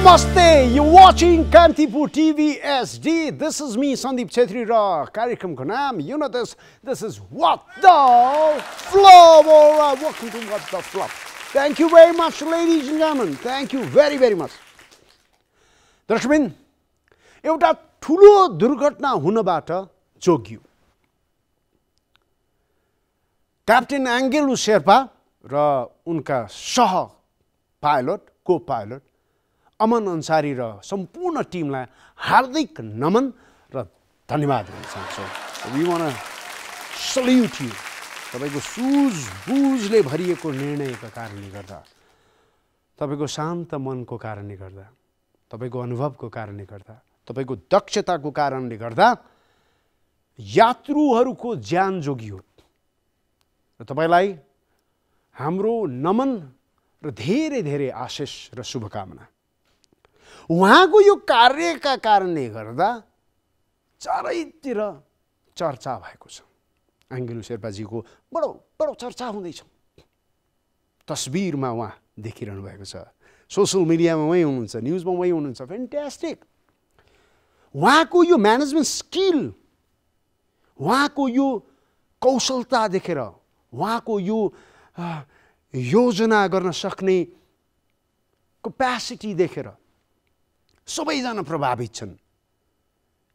Namaste, you're watching Kantipur TV SD. This is me, Sandeep Chhetri Ra. कार्यक्रम को नाम, you know this is What the Flop. Alright, welcome to What the Flop. Thank you very much, ladies and gentlemen. Thank you very, very much. दर्शकबिन, एउटा ठुलो दुर्घटना हुनबाट जोगियो. Captain एङ्गेलु Sherpa र उनका सह पाइलट, को-पाइलट अमन अन्सारी र सम्पूर्ण टिमलाई हार्दिक नमन र धन्यवाद दिन चाहन्छौँ. We want to salute you. तपाईको सुझबुझले भरिएको निर्णयका कारणले गर्दा, तपाईको शान्त मनको कारणले गर्दा, तपाईको अनुभवको कारणले गर्दा, तपाईको दक्षताको कारणले गर्दा यात्रुहरूको ज्यान जोगियो. र तपाईलाई हाम्रो नमन र धेरै धेरै आशिष र शुभकामना. उहाँको यो कार्यका कारणले गर्दा चारैतिर चर्चा भएको छ. एङ्गेलु शेर्पाजीको बडो चर्चा हुँदैछ. तस्बिरमा उहाँ देखिरहनु भएको छ. सोशल मिडियामा उहाँ हुनुहुन्छ, न्युजमा उहाँ हुनुहुन्छ. फ्यान्टास्टिक. उहाँको यो म्यानेजमेन्ट स्किल, उहाँको यो कौशलता देखेर, उहाँको यो योजना गर्न सक्ने क्यापेसिटी देखेर सबैजना प्रभावित छन्.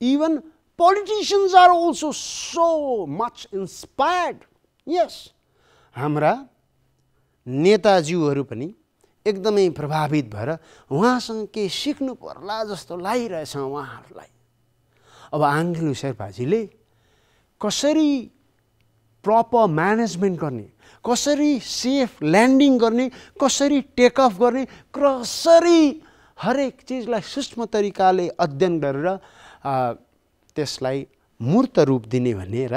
Even politicians are also so much inspired. Yes. हाम्रा नेताज्यूहरू पनि एकदमै प्रभावित भएर उहाँसँग के सिक्नु पर्ला जस्तो लागिरहेछ उहाँहरूलाई. अब एङ्गेलु शेर्पाजीले कसरी प्रपर म्यानेजमेन्ट गर्ने, कसरी सेफ ल्यान्डिङ गर्ने, कसरी टेक अफ गर्ने, कसरी हरेक चिजलाई सूक्ष्म तरिकाले अध्ययन गरेर त्यसलाई मूर्त रूप दिने भनेर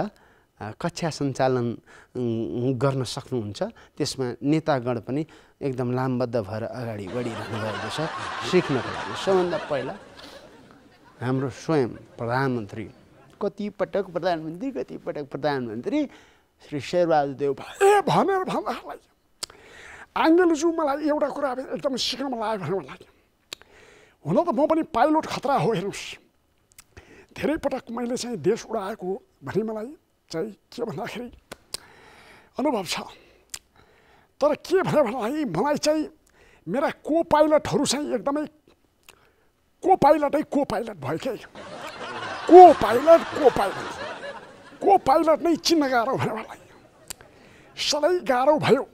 कक्षा सञ्चालन गर्न सक्नुहुन्छ. त्यसमा नेतागण पनि एकदम लामबद्ध भएर अगाडि बढिरहनु भएको छ सिक्नको लागि. सबभन्दा पहिला हाम्रो स्वयं प्रधानमन्त्री, कतिपटक प्रधानमन्त्री श्री शेरबहादुर देउवा भनेर भन्दाखेरि एङ्गेलुज्यू मलाई एउटा कुरा एकदम सिक्न मन लाग्यो भनेर लाग्यो. हुन त म पनि पाइलट खतरा हो. हेर्नुहोस्, धेरै पटक मैले चाहिँ देश उडाएको भने मलाई चाहिँ के भन्दाखेरि अनुभव छ. तर के भन्यो भन्दाखेरि मलाई चाहिँ मेरा को पाइलटहरू चाहिँ एकदमै को पाइलट भयो के. को पाइलट नै चिन्न गाह्रो भयो मलाई. सधैँ गाह्रो भयो.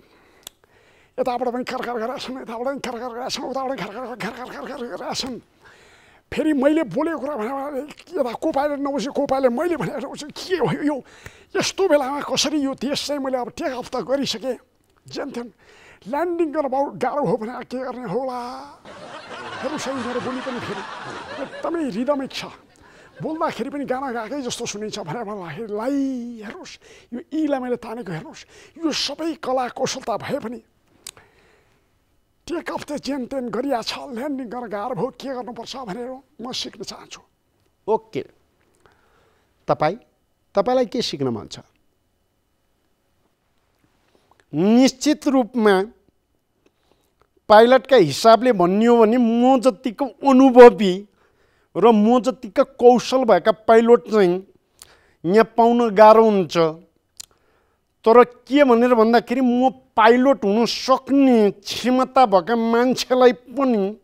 यताबाट पनि खरखर गरेछन्, यताबाट पनि खरखर गरेछन्, उताबाट खरखर गरेछन्. फेरि मैले बोलेको कुरा भने यता को पाइलट नबुझे को पाइलट मैले भनेको के हो यो. यस्तो बेलामा कसरी यो देश चाहिँ मैले अब टेक अफ त गरिसकेँ, जेनथेन ल्यान्डिङ गर्न बहुत गाह्रो हो भने के गर्ने होला. हेर्नुहोस्, मेरो बोली पनि फेरि एकदमै रिदमिक छ. बोल्दाखेरि पनि गाना गाएकै जस्तो सुनिन्छ भनेर भन्दाखेरि लाई हेर्नुहोस्, यो ईलाई मैले तानेको हेर्नुहोस्. यो सबै कला कौशलता भए पनि टेक अफ त जेन तेन गरिया छ, ल्यान्डिङ गर्न गाह्रो भयो, के गर्नुपर्छ भनेर म सिक्न चाहन्छु. ओके, तपाईँलाई के सिक्न मन छ? निश्चित रूपमा पाइलटका हिसाबले भन्ने हो भने म जतिको अनुभवी र म जतिका कौशल भएका पाइलट चाहिँ यहाँ पाउन गाह्रो हुन्छ. तर के भनेर भन्दाखेरि म पाइलट हुन सक्ने क्षमता भएका मान्छेलाई पनि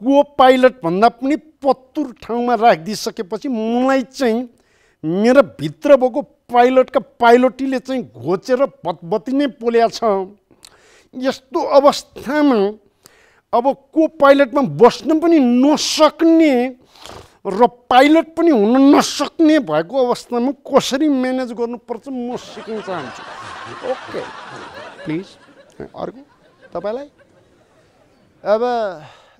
को पाइलट भन्दा पनि पत्तुर ठाउँमा राखिदिइसकेपछि मलाई चाहिँ मेरो भित्र भएको पाइलटका पाइलटीले चाहिँ घोचेर भतभती नै पोल्या छ. यस्तो अवस्थामा अब को पाइलटमा बस्न पनि नसक्ने र पाइलट पनि हुन नसक्ने भएको अवस्थामा कसरी म्यानेज गर्नुपर्छ म सिक्न चाहन्छु. Okay, please. अर्को तपाईँलाई अब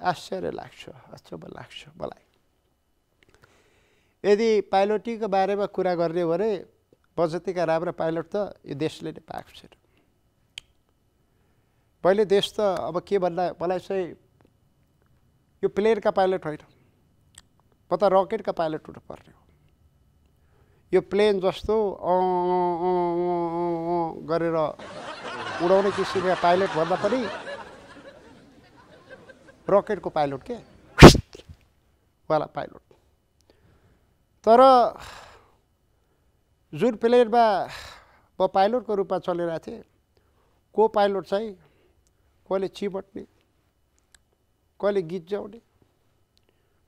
आश्चर्य लाग्छ, अचम्म लाग्छ मलाई. यदि पाइलटीको बारेमा कुरा गर्ने हो भने बजतीका राम्रा पाइलट त यो देशले नै पाएको छैन. पहिले देश त अब के भन्दा मलाई चाहिँ यो प्लेनका पाइलट होइन, पता रकेटका पाइलट हुनु पर्ने हो. यो प्लेन जस्तो गरेर उडाउने किसिमका पाइलट भन्दा पनि रकेटको पाइलट के वाला पाइलट। तर जुन प्लेनमा म पाइलटको रूपमा चलिरहेको थिएँ, को पाइलट चाहिँ कहिले चिबट्ने, कहिले गीत गाउने,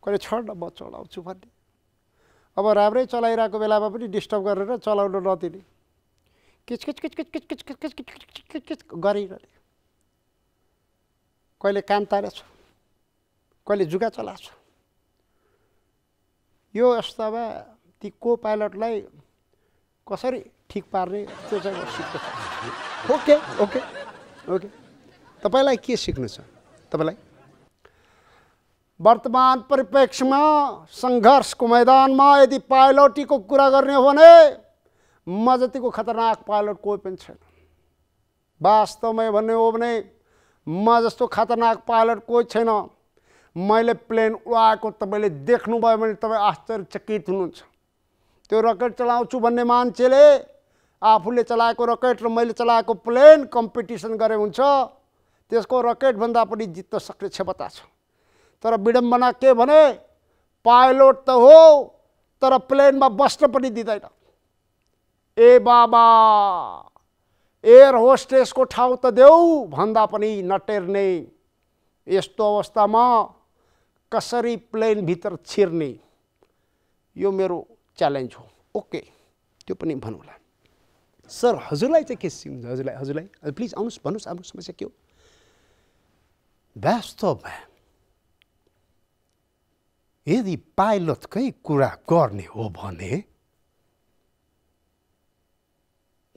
कहिले छोड्न म चलाउँछु भन्ने। अब राम्रै चलाइरहेको बेलामा पनि डिस्टर्ब गरेर चलाउन नदिने, किचकिच किचकिच किचकिच किचकिच किचकिच किचकिच गरिरहने। कहिले कान तारेछ, कहिले जुगा चलाछ। यो अवस्थामा ती को पाइलटलाई कसरी ठिक पार्ने त्यो चाहिँ म सिक्न चाहन्छु। ओके ओके ओके, तपाईँलाई के सिक्नु छ? तपाईँलाई वर्तमान परिप्रेक्ष्यमा सङ्घर्षको मैदानमा यदि पाइलटीको कुरा गर्ने हो भने म जतिको खतरनाक पाइलट कोही पनि छैन। वास्तवमै भन्ने हो भने म जस्तो खतरनाक पाइलट कोही छैन। मैले प्लेन उडाएको तपाईँले देख्नुभयो भने तपाईँ आश्चर्यचकित हुनुहुन्छ। त्यो रकेट चलाउँछु भन्ने मान्छेले आफूले चलाएको रकेट र मैले चलाएको प्लेन कम्पिटिसन गरे हुन्छ, त्यसको रकेटभन्दा पनि जित्न सक्ने क्षमता छ। तर विडम्बना के भने पाइलट त हो तर प्लेनमा बस्न पनि दिँदैन। ए बाबा, एयर होस्टेसको ठाउँ त देऊ भन्दा पनि नटेर्ने। यस्तो अवस्थामा कसरी प्लेनभित्र छिर्ने, यो मेरो च्यालेन्ज हो। ओके, त्यो पनि भनौँला। सर हजुरलाई चाहिँ के सिक्नुहुन्छ? हजुरलाई प्लिज आउनुहोस्, भन्नुहोस् आफ्नो समस्या के हो? वास्तवमा यदि पाइलटकै कुरा गर्ने हो भने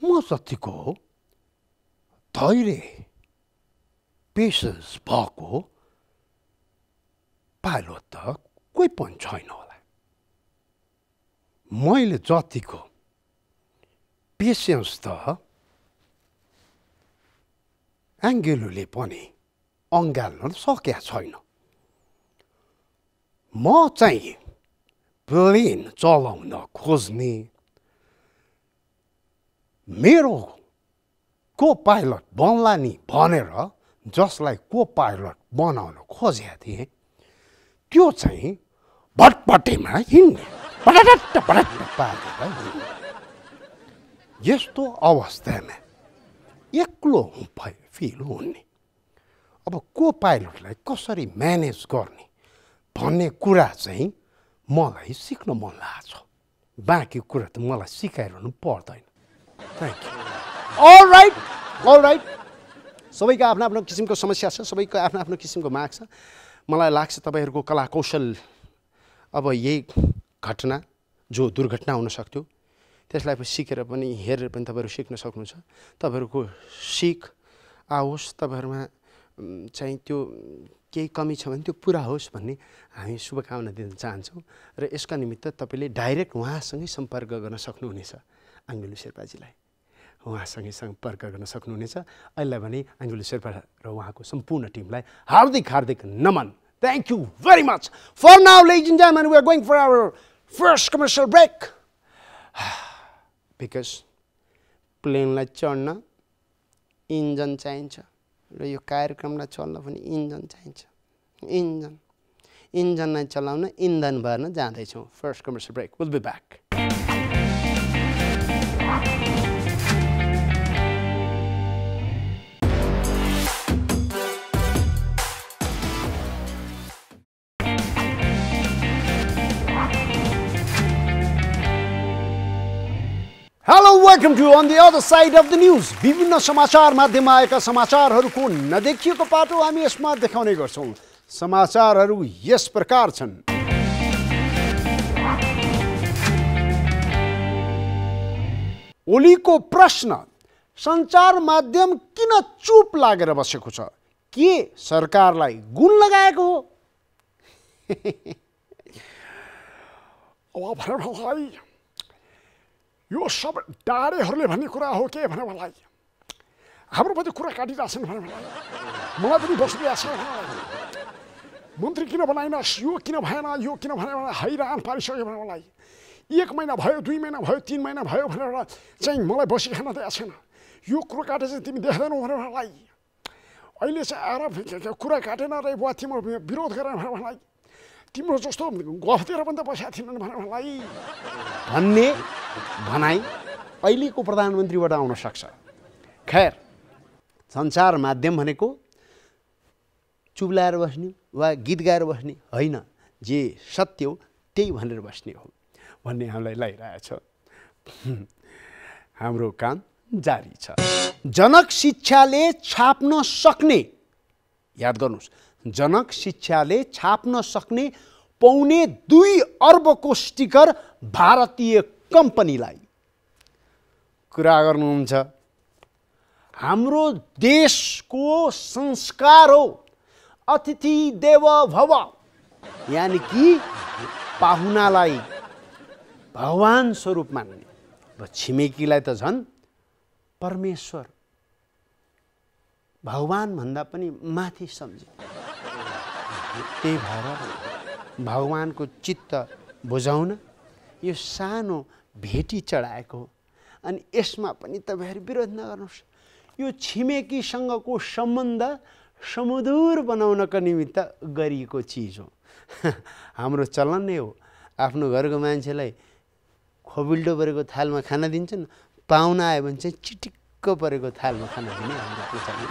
म जतिको धैर्य पेसेन्स भएको पाइलट त कोही पनि छैन होला। मैले जतिको पेसेन्स त एङ्गेलोले पनि अँगाल्न सकेका छैन। म चाहिँ प्लेन चलाउन खोज्ने, मेरो को पाइलट बन्ला नि भनेर जसलाई को पाइलट बनाउन खोजेका थिएँ, त्यो चाहिँ भटपटेमा हिँड्ने, पटट्ट पटट्ट पारेर हिँड्ने। यस्तो अवस्थामा एक्लो फिल हुने। अब को पाइलटलाई कसरी म्यानेज गर्ने भन्ने कुरा चाहिँ मलाई सिक्न मन लाग्छ। बाँकी कुरा त मलाई सिकाइरहनु पर्दैन। Thank you. अल राइट, सबैको आफ्नो आफ्नो किसिमको समस्या छ, सबैको आफ्नो आफ्नो किसिमको माग छ। मलाई लाग्छ तपाईँहरूको कला कौशल अब यही घटना जो दुर्घटना हुन सक्थ्यो त्यसलाई सिकेर पनि हेरेर पनि तपाईँहरू सिक्न सक्नुहुन्छ। तपाईँहरूको सिक आओस्, तपाईँहरूमा चाहिँ त्यो केही कमी छ भने त्यो पुरा होस् भन्ने हामी शुभकामना दिन चाहन्छौँ। र यसका निमित्त तपाईँले डाइरेक्ट उहाँसँगै सम्पर्क गर्न सक्नुहुनेछ। आङ्गुलु शेर्पाजीलाई उहाँसँगै सम्पर्क गर्न सक्नुहुनेछ। अहिले भने आङ्गुलु शेर्पा र उहाँको सम्पूर्ण टिमलाई हार्दिक हार्दिक नमन। Thank you very much. For now, ladies and gentlemen, we are going for our first commercial break. Because प्लेनलाई चढ्न इन्जन चाहिन्छ र यो कार्यक्रमलाई चल्न पनि इन्जन चाहिन्छ। इन्जनलाई चलाउन इन्धन भर्न जाँदैछौँ। First commercial break. We'll be back. Hello, welcome to On the Other Side of the News. विभिन्न समाचार माध्यममा आएका समाचारहरूको नदेखिएको पाटो हामी यसमा देखाउने गर्छौं। समाचारहरू यस प्रकार छन्। ओलीको प्रश्न, सञ्चार माध्यम किन चुप लागेर बसेको छ? के सरकारलाई गुण लगाएको हो? अब भाइ यो सब डाँडेहरूले भन्ने कुरा हो के भने मलाई हाम्रो पनि कुरा काटिरहेछन् भने मलाई पनि बसिरहेको छ। मन्त्री किन बनाइनस्, यो किन भएन, यो किन भएन हैरान पारिसक्यो भने मलाई 1 महिना भयो, 2 महिना भयो, 3 महिना भयो भनेर चाहिँ मलाई बसिखान दिएको छैन। यो कुरो काटे चाहिँ तिमी देख्दैनौ भने मलाई अहिले चाहिँ आएर कुरा काटेन रे बुवा तिम्रो विरोध गरेर भनेर मलाई तिम्रो जस्तो गफ दिएर पनि त बसेका थिएनन् भनेर मलाई भन्ने भनाइ अहिलेको प्रधानमन्त्रीबाट आउन सक्छ। खैर, सञ्चार माध्यम भनेको चुब्लाएर बस्ने वा गीत गाएर बस्ने होइन, जे सत्य हो त्यही भनेर बस्ने हो भन्ने हामीलाई लागिरहेछ। हाम्रो काम जारी छ। जनक शिक्षाले छाप्न सक्ने, याद गर्नुहोस्, जनक शिक्षाले छाप्न सक्ने 2.25 अर्बको स्टिकर भारतीय कम्पनीलाई कुरा गर्नुहुन्छ। हाम्रो देशको संस्कार हो अतिथि देव भव, यानि कि पाहुनालाई भगवान स्वरूप मान्ने। र छिमेकीलाई त झन् परमेश्वर, भगवान भन्दा पनि माथि सम्झे। त्यही भएर भगवानको चित्त बुझाउन यो सानो भेटी चढाएको हो। अनि यसमा पनि तपाईँहरू विरोध नगर्नुहोस्। यो छिमेकीसँगको सम्बन्ध सुमधुर बनाउनको निमित्त गरिएको चिज हो। हाम्रो चलन नै हो, आफ्नो घरको मान्छेलाई खोबिल्डो परेको थालमा खाना दिन्छन्, पाहुना आयो भने चाहिँ चिटिक्क परेको थालमा खाना दिने हाम्रो प्रचलन।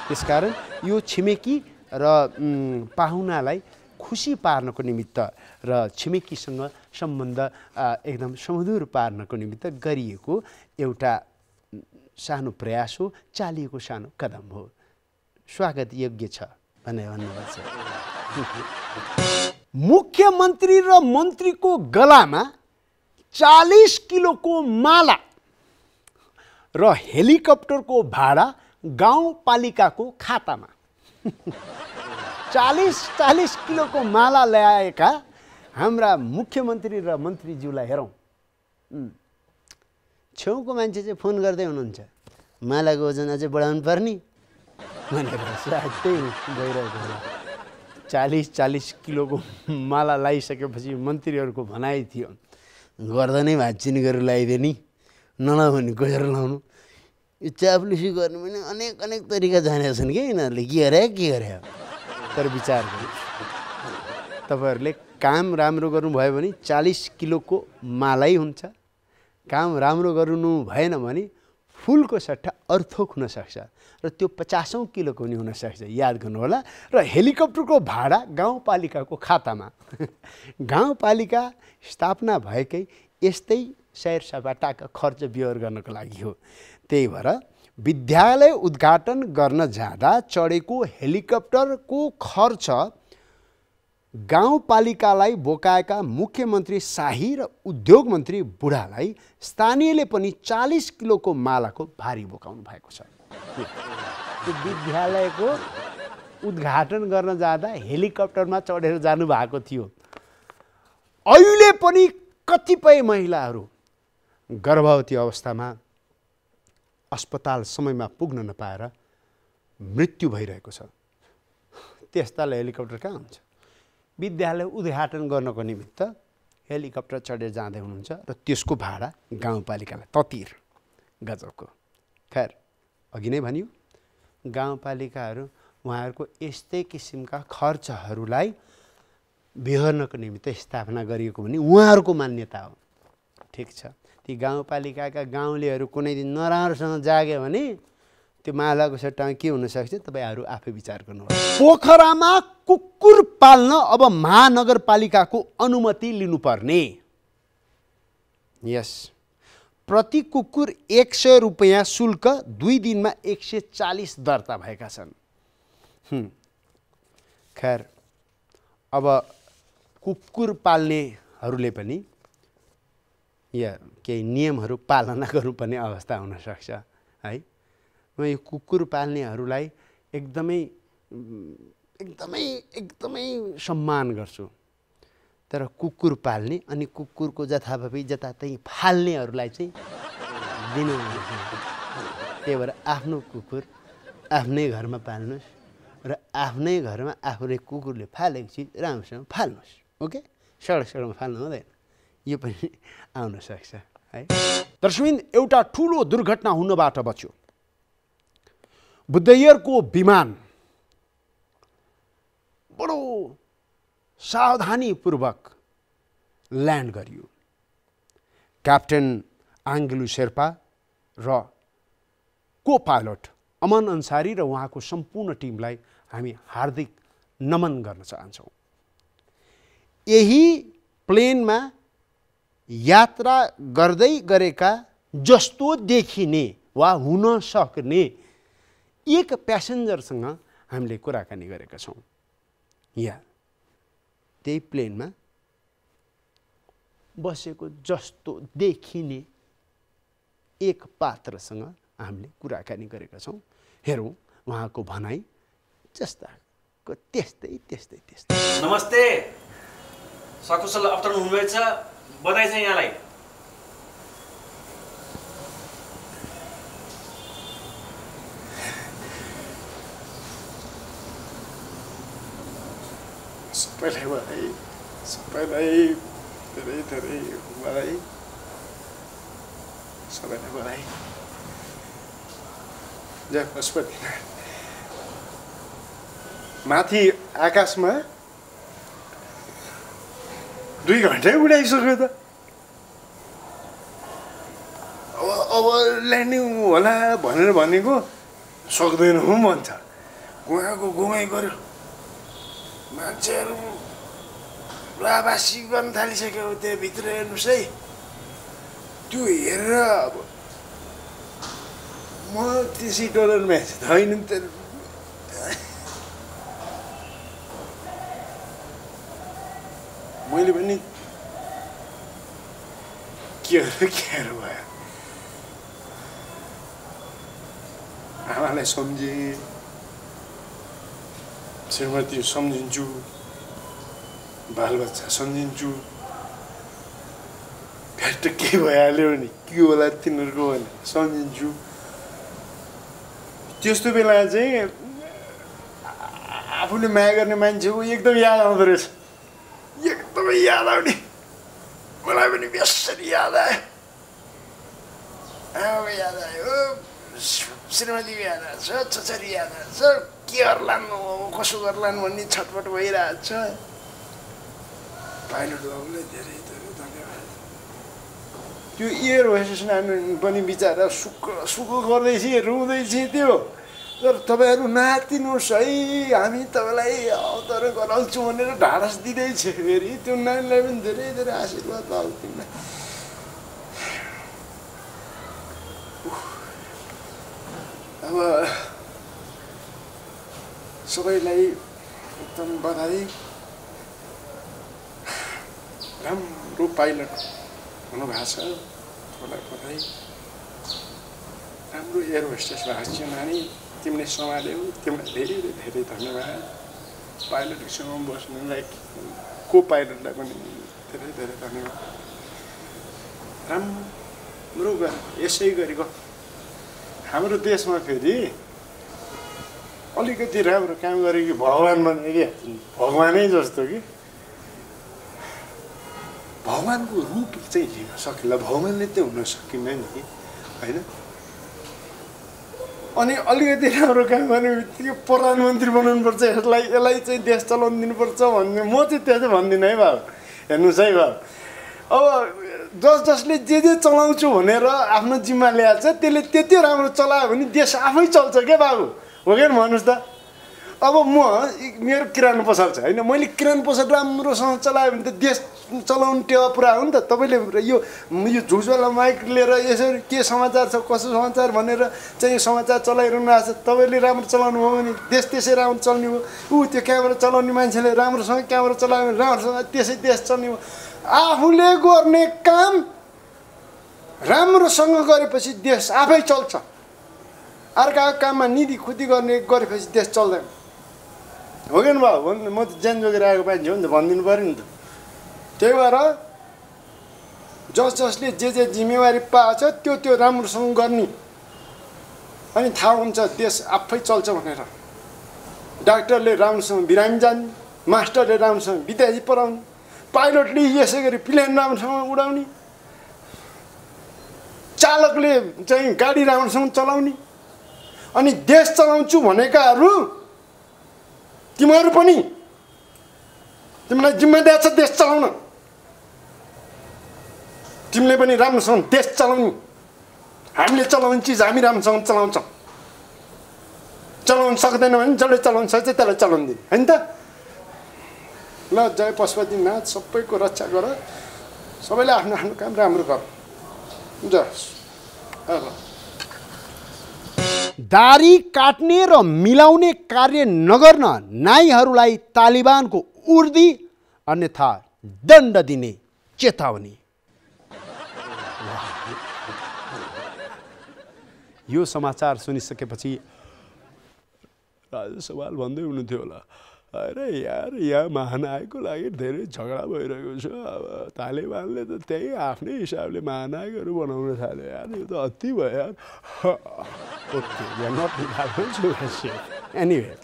त्यसकारण यो छिमेकी र पाहुनालाई खुसी पार्नको निमित्त र छिमेकीसँग सम्बन्ध एकदम सुमधुर पार्नको निमित्त गरिएको एउटा सानो प्रयास हो, चालिएको सानो कदम हो। स्वागत योग्य छ भनेर भन्नुपर्छ। मुख्यमन्त्री र मन्त्रीको गलामा 40 किलोको माला र हेलिकप्टरको भाडा गाउँपालिकाको खातामा। 40 किलोको माला ल्याएका हाम्रा मुख्यमन्त्री र मन्त्रीज्यूलाई हेरौँ। छेउको मान्छे चाहिँ फोन गर्दै हुनुहुन्छ, मालाको वजन अझै बढाउनु पर्ने भनेर। सायद त्यही गइरहेको होला। 40 किलोको माला लगाइसकेपछि मन्त्रीहरूको भनाइ थियो, गर्दा नै भाँचिने गरेर लगाइदियो नि, नलाउने गएर लाउनु। यो चाप्लुसी गर्नु पनि अनेक तरिका जानेका छन् कि यिनीहरूले। के गरे तर विचार गर्नु। तपाईँहरूले काम राम्रो गर्नुभयो भने 40 किलोको मालै हुन्छ। काम राम्रो गर्नु भएन भने फुलको सट्टा अर्थोक हुनसक्छ र त्यो 50 किलोको पनि हुनसक्छ। याद गर्नुहोला। र हेलिकप्टरको भाडा गाउँपालिकाको खातामा। गाउँपालिका स्थापना भएकै यस्तै सैर सपाटाका खर्च बिहोर गर्नको लागि हो। त्यही भएर विद्यालय उद्घाटन गर्न जाँदा चढेको हेलिकप्टरको खर्च गाउँपालिकालाई बोकाएका मुख्यमन्त्री शाही र उद्योग मन्त्री बुढालाई स्थानीयले पनि 40 किलोको मालाको भारी बोकाउनु भएको छ। त्यो विद्यालयको उद्घाटन गर्न जाँदा हेलिकप्टरमा चढेर जानुभएको थियो। अहिले पनि कतिपय महिलाहरू गर्भवती अवस्थामा अस्पताल समयमा पुग्न नपाएर मृत्यु भइरहेको छ। त्यस्तालाई हेलिकप्टर कहाँ हुन्छ? विद्यालय उद्घाटन गर्नको निमित्त हेलिकप्टर चढेर जाँदै हुनुहुन्छ र त्यसको भाडा गाउँपालिकालाई ततिर गजबको। खैर, अघि नै भनियो, गाउँपालिकाहरू उहाँहरूको यस्तै किसिमका खर्चहरूलाई बिहोर्नको निमित्त स्थापना गरिएको भने उहाँहरूको मान्यता हो। ठिक छ, ती गाउँपालिकाका गाउँलेहरू कुनै दिन नराम्रोसँग जाग्यो भने त्यो मालाको सट्टामा के हुनसक्छ तपाईँहरू आफै विचार गर्नुहोस्। पोखरामा कुकुर पाल्न अब महानगरपालिकाको अनुमति लिनुपर्ने। यस, प्रति कुकुर 100 रुपैयाँ शुल्क, 2 दिनमा 140 दर्ता भएका छन्। खैर, अब कुकुर पाल्नेहरूले पनि या केही नियमहरू पालना गर्नुपर्ने अवस्था हुनसक्छ है। म यो कुकुर पाल्नेहरूलाई एकदमै सम्मान गर्छु। तर कुकुर पाल्ने अनि कुकुरको जथाभावी जताततै फाल्नेहरूलाई चाहिँ दिनु हुँदैन। त्यही भएर आफ्नो कुकुर आफ्नै घरमा पाल्नुहोस् र आफ्नै घरमा आफूले कुकुरले फालेको चिज राम्रोसँग फाल्नुहोस्। ओके, सडकमा फाल्नु हुँदैन। यो पनि आउन सक्छ है। दर्शकबिन, एउटा ठुलो दुर्घटना हुनबाट बच्यो। बुद्धयरको विमान सावधानीपूर्वक ल्यान्ड गरियो। क्याप्टेन आङ्गेलु शेर्पा र को पाइलट अमन अन्सारी र उहाँको सम्पूर्ण टिमलाई हामी हार्दिक नमन गर्न चाहन्छौँ। यही प्लेनमा यात्रा गर्दै गरेका जस्तो देखिने वा हुन सक्ने एक प्यासेन्जरसँग हामीले कुराकानी गरेका छौँ। यहाँ त्यही प्लेनमा बसेको जस्तो देखिने एक पात्रसँग हामीले कुराकानी गरेका छौँ। हेरौँ उहाँको भनाइ जस्ताको त्यस्तै त्यस्तै त्यस्तै। नमस्ते, सकुशल अवतरण हुनुभएछ, बधाई छ यहाँलाई। सबैलाई धेरै धेरै बधाई, सबैलाई बधाई। जय पशुपतिनाथ। माथि आकाशमा 2 घन्टै उडाइसक्यो त। अब ल्यान्डिङ होला भनेर भनेको सक्दैनौँ भन्छ। उहाँको गुमाइ गऱ्यो, मान्छेहरू लाबासी गर्न थालिसक्यो। त्यहाँभित्र हेर्नुहोस् है, त्यो हेरेर अब म त्यसै डलर म्याच होइन नि त। मैले पनि के भयो। आमालाई सम्झेँ, श्रीमती सम्झिन्छु, बालबच्चा सम्झिन्छु। भेट के भइहाल्यो भने के होला तिनीहरूको भने सम्झिन्छु। त्यस्तो बेला चाहिँ आफूले माया गर्ने मान्छेको एकदम याद आउँदो रहेछ। एकदमै याद आउने। मलाई पनि बेसरी याद आयो। आमाको याद आयो, श्रीमतीको याद आएको छ, छोरी याद आएको छ। के गर्लान् कसो गर्लान् भन्ने छटपट भइरहेको छ। पाइलट बाबुलाई धेरै धेरै धन्यवाद। त्यो एयर होस्टेस नानी पनि बिचरा सुख गर्दैछ, रुँदैछ त्यो। तर तपाईँहरू नातिनुहोस् है, हामी तपाईँलाई अवतरण गराउँछौँ भनेर ढाडस दिँदैछ। फेरि त्यो नानीलाई पनि धेरै धेरै आशीर्वाद पाऊ तिमीलाई। अब सबैलाई एकदम बधाई। राम्रो पाइलट हुनुभएको छ, तपाईँलाई बधाई। राम्रो एयर होस्टेस भएको छ नानी, तिमीले सम्हाल्यौ, तिमीलाई धेरै धेरै धन्यवाद। पाइलटसँग बस्नुलाई, को पाइलटलाई पनि धेरै धेरै धन्यवाद। राम्रो गरेको, यसै गरेको हाम्रो देशमा फेरि अलिकति राम्रो काम गरे कि भगवान् भने क्या, भगवानै जस्तो कि भगवानको रूप चाहिँ लिन सकिन्छ। भगवानले चाहिँ हुन सकिन्न नि, होइन? अनि अलिकति राम्रो काम गर्ने बित्तिकै प्रधानमन्त्री बनाउनुपर्छ, यसलाई चाहिँ देश चलाउनु दिनुपर्छ भन्ने म चाहिँ त्यो चाहिँ भन्दिनँ है बाबु। हेर्नुहोस् है बाबु, अब जसले जे चलाउँछु भनेर आफ्नो जिम्मा ल्याएको छ त्यसले त्यति राम्रो चलायो भने देश आफै चल्छ क्या बाबु, हो कि भन्नुहोस् त। अब मेरो किराना पसल छ होइन, मैले किराना पसल राम्रोसँग चलायो भने त देश चलाउनु टेवा पुरा हो नि त। तपाईँले यो झुझवाला माइक लिएर यसरी के समाचार छ कसो समाचार भनेर चाहिँ समाचार चलाइरहनु भएको छ। तपाईँले राम्रो चलाउनु भयो भने देश त्यसै राम्रो चल्ने हो। त्यो क्यामेरा चलाउने मान्छेले राम्रोसँग क्यामेरा चलायो भने राम्रोसँग त्यसै देश चल्ने हो। आफूले गर्ने काम राम्रोसँग गरेपछि देश आफै चल्छ। अर्काको काममा निधि खुदी गरेपछि देश चल्दैन, हो कि बाबु? म त ज्यान जोगेर आएको मान्छे हो नि त, भनिदिनु पऱ्यो नि त। त्यही भएर जसले जे जिम्मेवारी पाएको छ त्यो राम्रोसँग गर्ने, अनि थाहा हुन्छ देश आफै चल्छ भनेर। डाक्टरले राम्रोसँग बिरामी जाने, मास्टरले राम्रोसँग विद्यार्थी पढाउने, पाइलटले यसै गरी प्लेन राम्रोसँग उडाउने, चालकले चाहिँ गाडी राम्रोसँग चलाउने। अनि देश चलाउँछु भनेकाहरू तिमीहरू पनि तिमीलाई जिम्मा दिएको छ देश चलाउन तिमीले पनि राम्रोसँग देश चलाउनु हामीले चलाउने चिज हामी राम्रोसँग चलाउँछौँ चलाउन सक्दैन भने जसले चलाउन सक्छ त्यसलाई चलाउन दिने होइन त ल जय पशुपतिनाथ सबैको रक्षा गर सबैले आफ्नो आफ्नो काम राम्रो गर दारी काट्ने र मिलाउने कार्य नगर्न नाईहरूलाई तालिबानको उर्दी अन्यथा दण्ड दिने चेतावनी। यो समाचार सुनिसकेपछि राजु सवाल भन्दै हुनुहुन्थ्यो होला अरे यार यहाँ महानायकको लागि धेरै झगडा भइरहेको छ अब तालिबानले त त्यही आफ्नै हिसाबले महानायकहरू बनाउन थाल्यो यार यो त अति भयो यार okay we are not anyway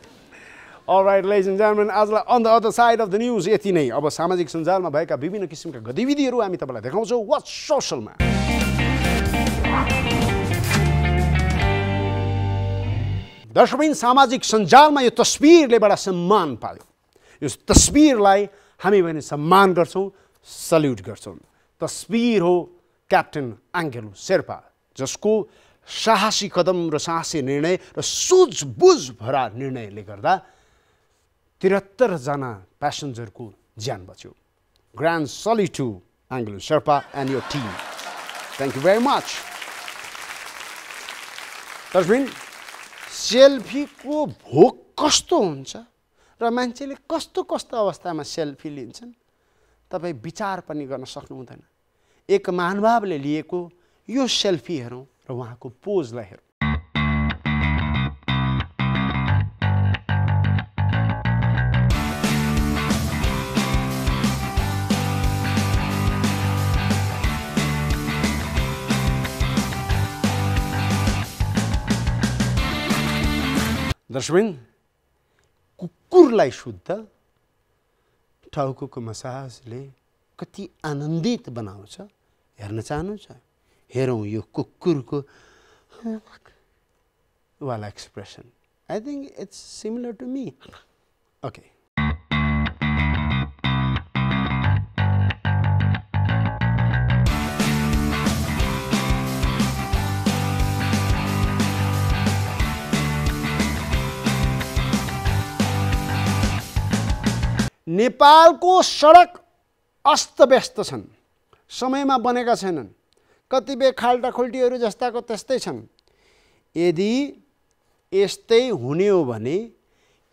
alright ladies and gentlemen आजलाई on the other side of the news यति नै। अब सामाजिक सञ्जालमा भएका विभिन्न किसिमका गतिविधिहरू हामी तपाईँलाई देखाउँछौँ वाट्स सोसलमा। दर्शकबिन सामाजिक सञ्जालमा यो तस्बिरले बडा सम्मान पायो। यो तस्बिरलाई हामी पनि सम्मान गर्छौँ सल्युट गर्छौँ। तस्बिर हो क्याप्टेन आङ्गेलु शेर्पा जसको साहसी कदम र साहसी निर्णय र सुझबुझ भरा निर्णयले गर्दा 73 जना प्यासेन्जरको ज्यान बच्यो। Grand salute to Angelu Sherpa and your team. Thank you very much. दर्शकबिन सेल्फीको भोक कस्तो हुन्छ र मान्छेले कस्तो कस्तो अवस्थामा सेल्फी लिन्छन् तपाईँ विचार पनि गर्न सक्नुहुँदैन। एक महानुभावले लिएको यो सेल्फी हेरौँ र उहाँको पोजलाई हेरौँ। दर्शकबिन कुकुरलाई शुद्ध टाउको मसाजले कति आनन्दित बनाउँछ हेर्न चाहनुहुन्छ? हेरौँ यो कुकुरको वाला expression. I think it's similar to me. Okay नेपालको सडक अस्तव्यस्त छन्, समयमा बनेका छैनन्, कतिपय खाल्टाखुल्टीहरू जस्ताको त्यस्तै छन्। यदि यस्तै हुने हो भने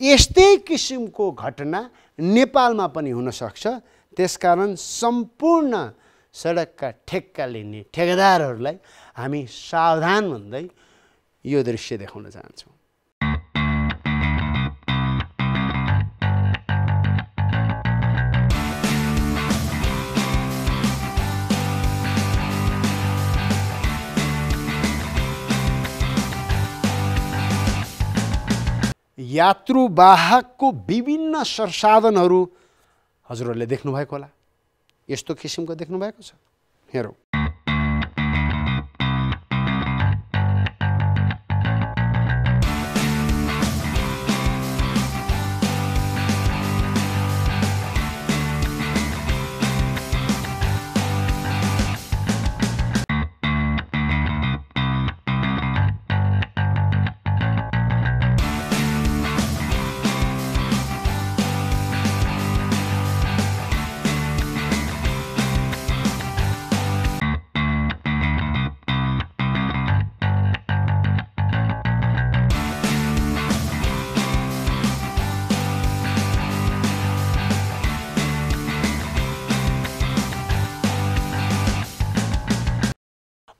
यस्तै किसिमको घटना नेपालमा पनि हुन सक्छ। त्यसकारण सम्पूर्ण सडकका ठेक्का लिने ठेकेदारहरूलाई हामी सावधान भन्दै यो दृश्य देखाउन चाहन्छौँ। यात्रुवाहकको विभिन्न संसाधनहरू हजुरहरूले देख्नुभएको होला। यस्तो किसिमको देख्नुभएको छ, हेरौँ।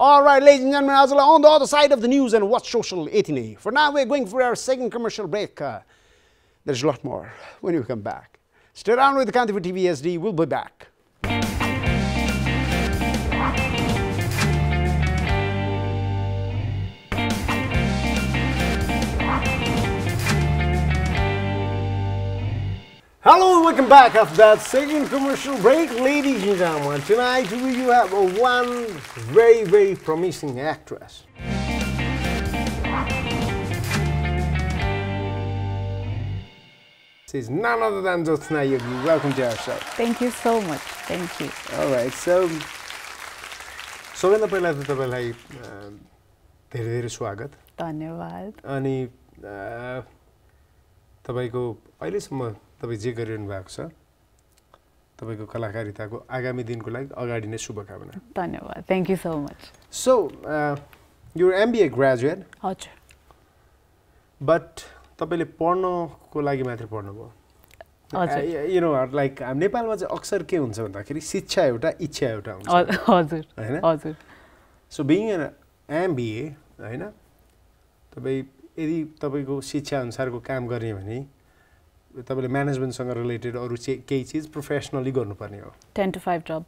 All right, ladies and gentlemen, on the other side of the news and What's Social 18A. For now, we're going for our second commercial break. There's a lot more when we come back. Stay around with the Kantifu TV SD. We'll be back. Hello, welcome back after that second commercial break. Ladies and gentlemen, tonight we have one very, very promising actress. She's none other than Jyotsna Yogi. Welcome to our show. Thank you so much. Thank you. All right, so सबैभन्दा पहिला त तपाईलाई धेरै धेरै स्वागत. धन्यवाद. अनि तपाईको अहिलेसम्म तपाई जे गरिरहनु भएको छ तपाईको कलाकारिताको आगामी दिनको लागि अगाडि नै शुभकामना. धन्यवाद. Thank you so much. So, you're MBA graduate. हजुर. But तपाईले पढ्नको लागि मात्र पढ्नुभयो. You know, like नेपालमा चाहिँ अक्सर के हुन्छ भन्दाखेरि शिक्षा एउटा इच्छा एउटा हुन्छ. हजुर. हैन? हजुर. So being an MBA, हैन? तपाई यदि तपाईको शिक्षा अनुसारको काम गर्ने भने तपाईले म्यानेजमेन्टसँग रिलेटेड अरु केही चीज प्रोफेसनली गर्नुपर्ने हो. 10 to 5 job.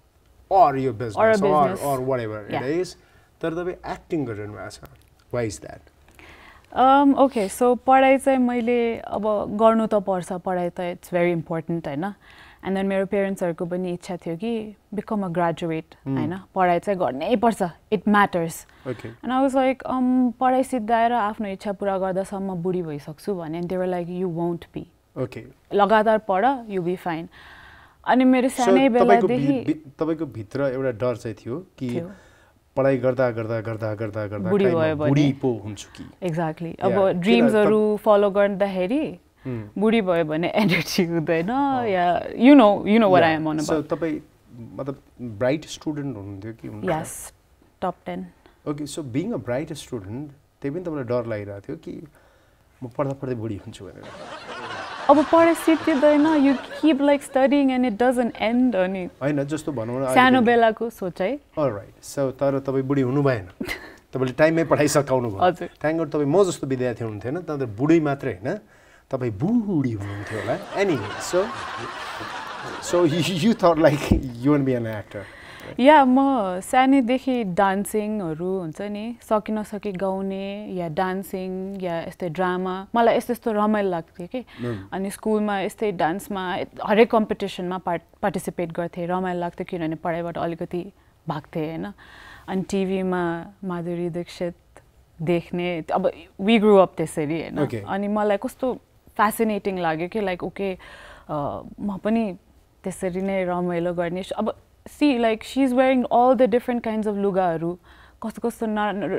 Or your business or a business. or whatever it is. तर तपाई एक्टिङ गरिरहनु भएको छ. Why is that? Okay, so पढाइ चाहिँ मैले अब गर्नु त पर्छ, पढाइ त इट्स भेरी इम्पोर्टेन्ट हैन. एन्ड देन मेरो पेरेन्ट्सहरुको पनि इच्छा थियो कि बिकम अ ग्रेजुएट हैन, पढाइ चाहिँ गर्नै पर्छ, it matters. Okay. And I was like पढाइ सिद्धाएर आफ्नो इच्छा पुरा गर्दासम्म बुढी भइसक्छु भने they were like you won't be. Okay. लगातार पढ, यु बी फाइन. अनि मेरो सानै बेलादेखि तपाईको भित्र एउटा डर चाहिँ थियो कि पढाइ गर्दा गर्दा गर्दा गर्दा गर्दा बुढी पो हुन्छु कि. एक्ज्याक्टली. अब ड्रिम्सहरु फलो गर्दाखेरि बुढी भयो भने एनर्जी हुँदैन yeah you know what I am on about. So तपाई मतलब ब्राइट स्टुडेन्ट हुनुहुन्थ्यो कि हुनुहुन्न? Yes, top 10. Okay, so being a bright student त्यही पनि तपाईलाई डर लागिरहेको थियो कि म पढ्दा पढ्दै बुढी हुन्छु भनेर. अब पढाइ सिद्धिदैन, you keep like studying and it doesn't end. अनि हैन जस्तो भनौँ न सानो बेलाको सोचाइ. अलराइट. सो तर तपाई बुढी हुनु भएन. तपाईले टाइममै पढाइ सकाउनु भयो. हजुर. थ्यांक गॉड तपाई म जस्तो विद्यार्थी हुनुहुन्थेन, तर बुढी मात्रै हैन तपाई बुढी हुनुहुन्थ्यो होला. Anyway, so you thought like you want to be an actor. या म सानैदेखि डान्सिङहरु हुन्छ नि, सकि नसकि गाउने या डान्सिङ या यस्तै ड्रामा, मलाई यस्तो रमाइलो लाग्थ्यो कि. अनि स्कुलमा यस्तै डान्समा हरेक कम्पिटिसनमा पार्टिसिपेट गर्थे, रमाइलो लाग्थ्यो किनभने पढाइबाट अलिकति भाग्थे हैन. अनि टिभीमा माधुरी दीक्षित देख्ने, अब वी ग्रो अप त्यसरी हैन. अनि मलाई कस्तो फ्यासिनेटिङ लाग्यो कि लाइक ओके म पनि त्यसरी नै रमाइलो गर्ने. अब see like she's wearing all the different kinds of लुगाहरु, कस्तो कस्तो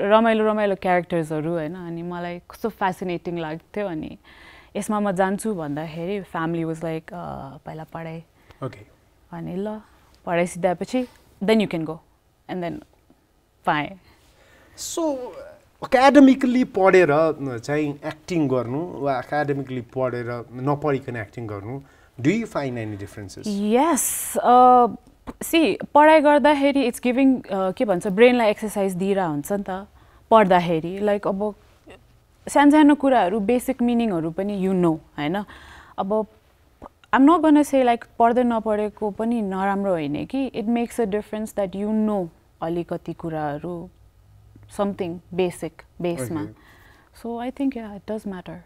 रमाइलो क्यारेक्टर्सहरु हैन. अनि मलाई कस्तो फ्यासिनेटिङ लाग्थ्यो. अनि यसमा म जान्छु भन्दाखेरि फ्यामिली वाज लाइक पहिला पढाइ. ओके. अनि ल पढाइ सिद्धाएपछि then you can go and then fine. So academically पढेर चाहिँ एक्टिङ गर्नु वा एकाडेमिकली पढेर नपढिकन एक्टिङ गर्नु, do you find any differences? Yes. See पढाइ गर्दाखेरि इट्स गिभिङ के भन्छ ब्रेनलाई एक्सर्साइज दिइरा हुन्छ नि त पढ्दाखेरि. लाइक अब सानो कुराहरू बेसिक मिनिङहरू पनि यु नो हैन. अब I'm not gonna say like पढ्दै नपढेको पनि नराम्रो होइन कि it makes a difference that you know अलिकति कुराहरू समथिङ बेसिक बेसमा. So I think yeah it does matter.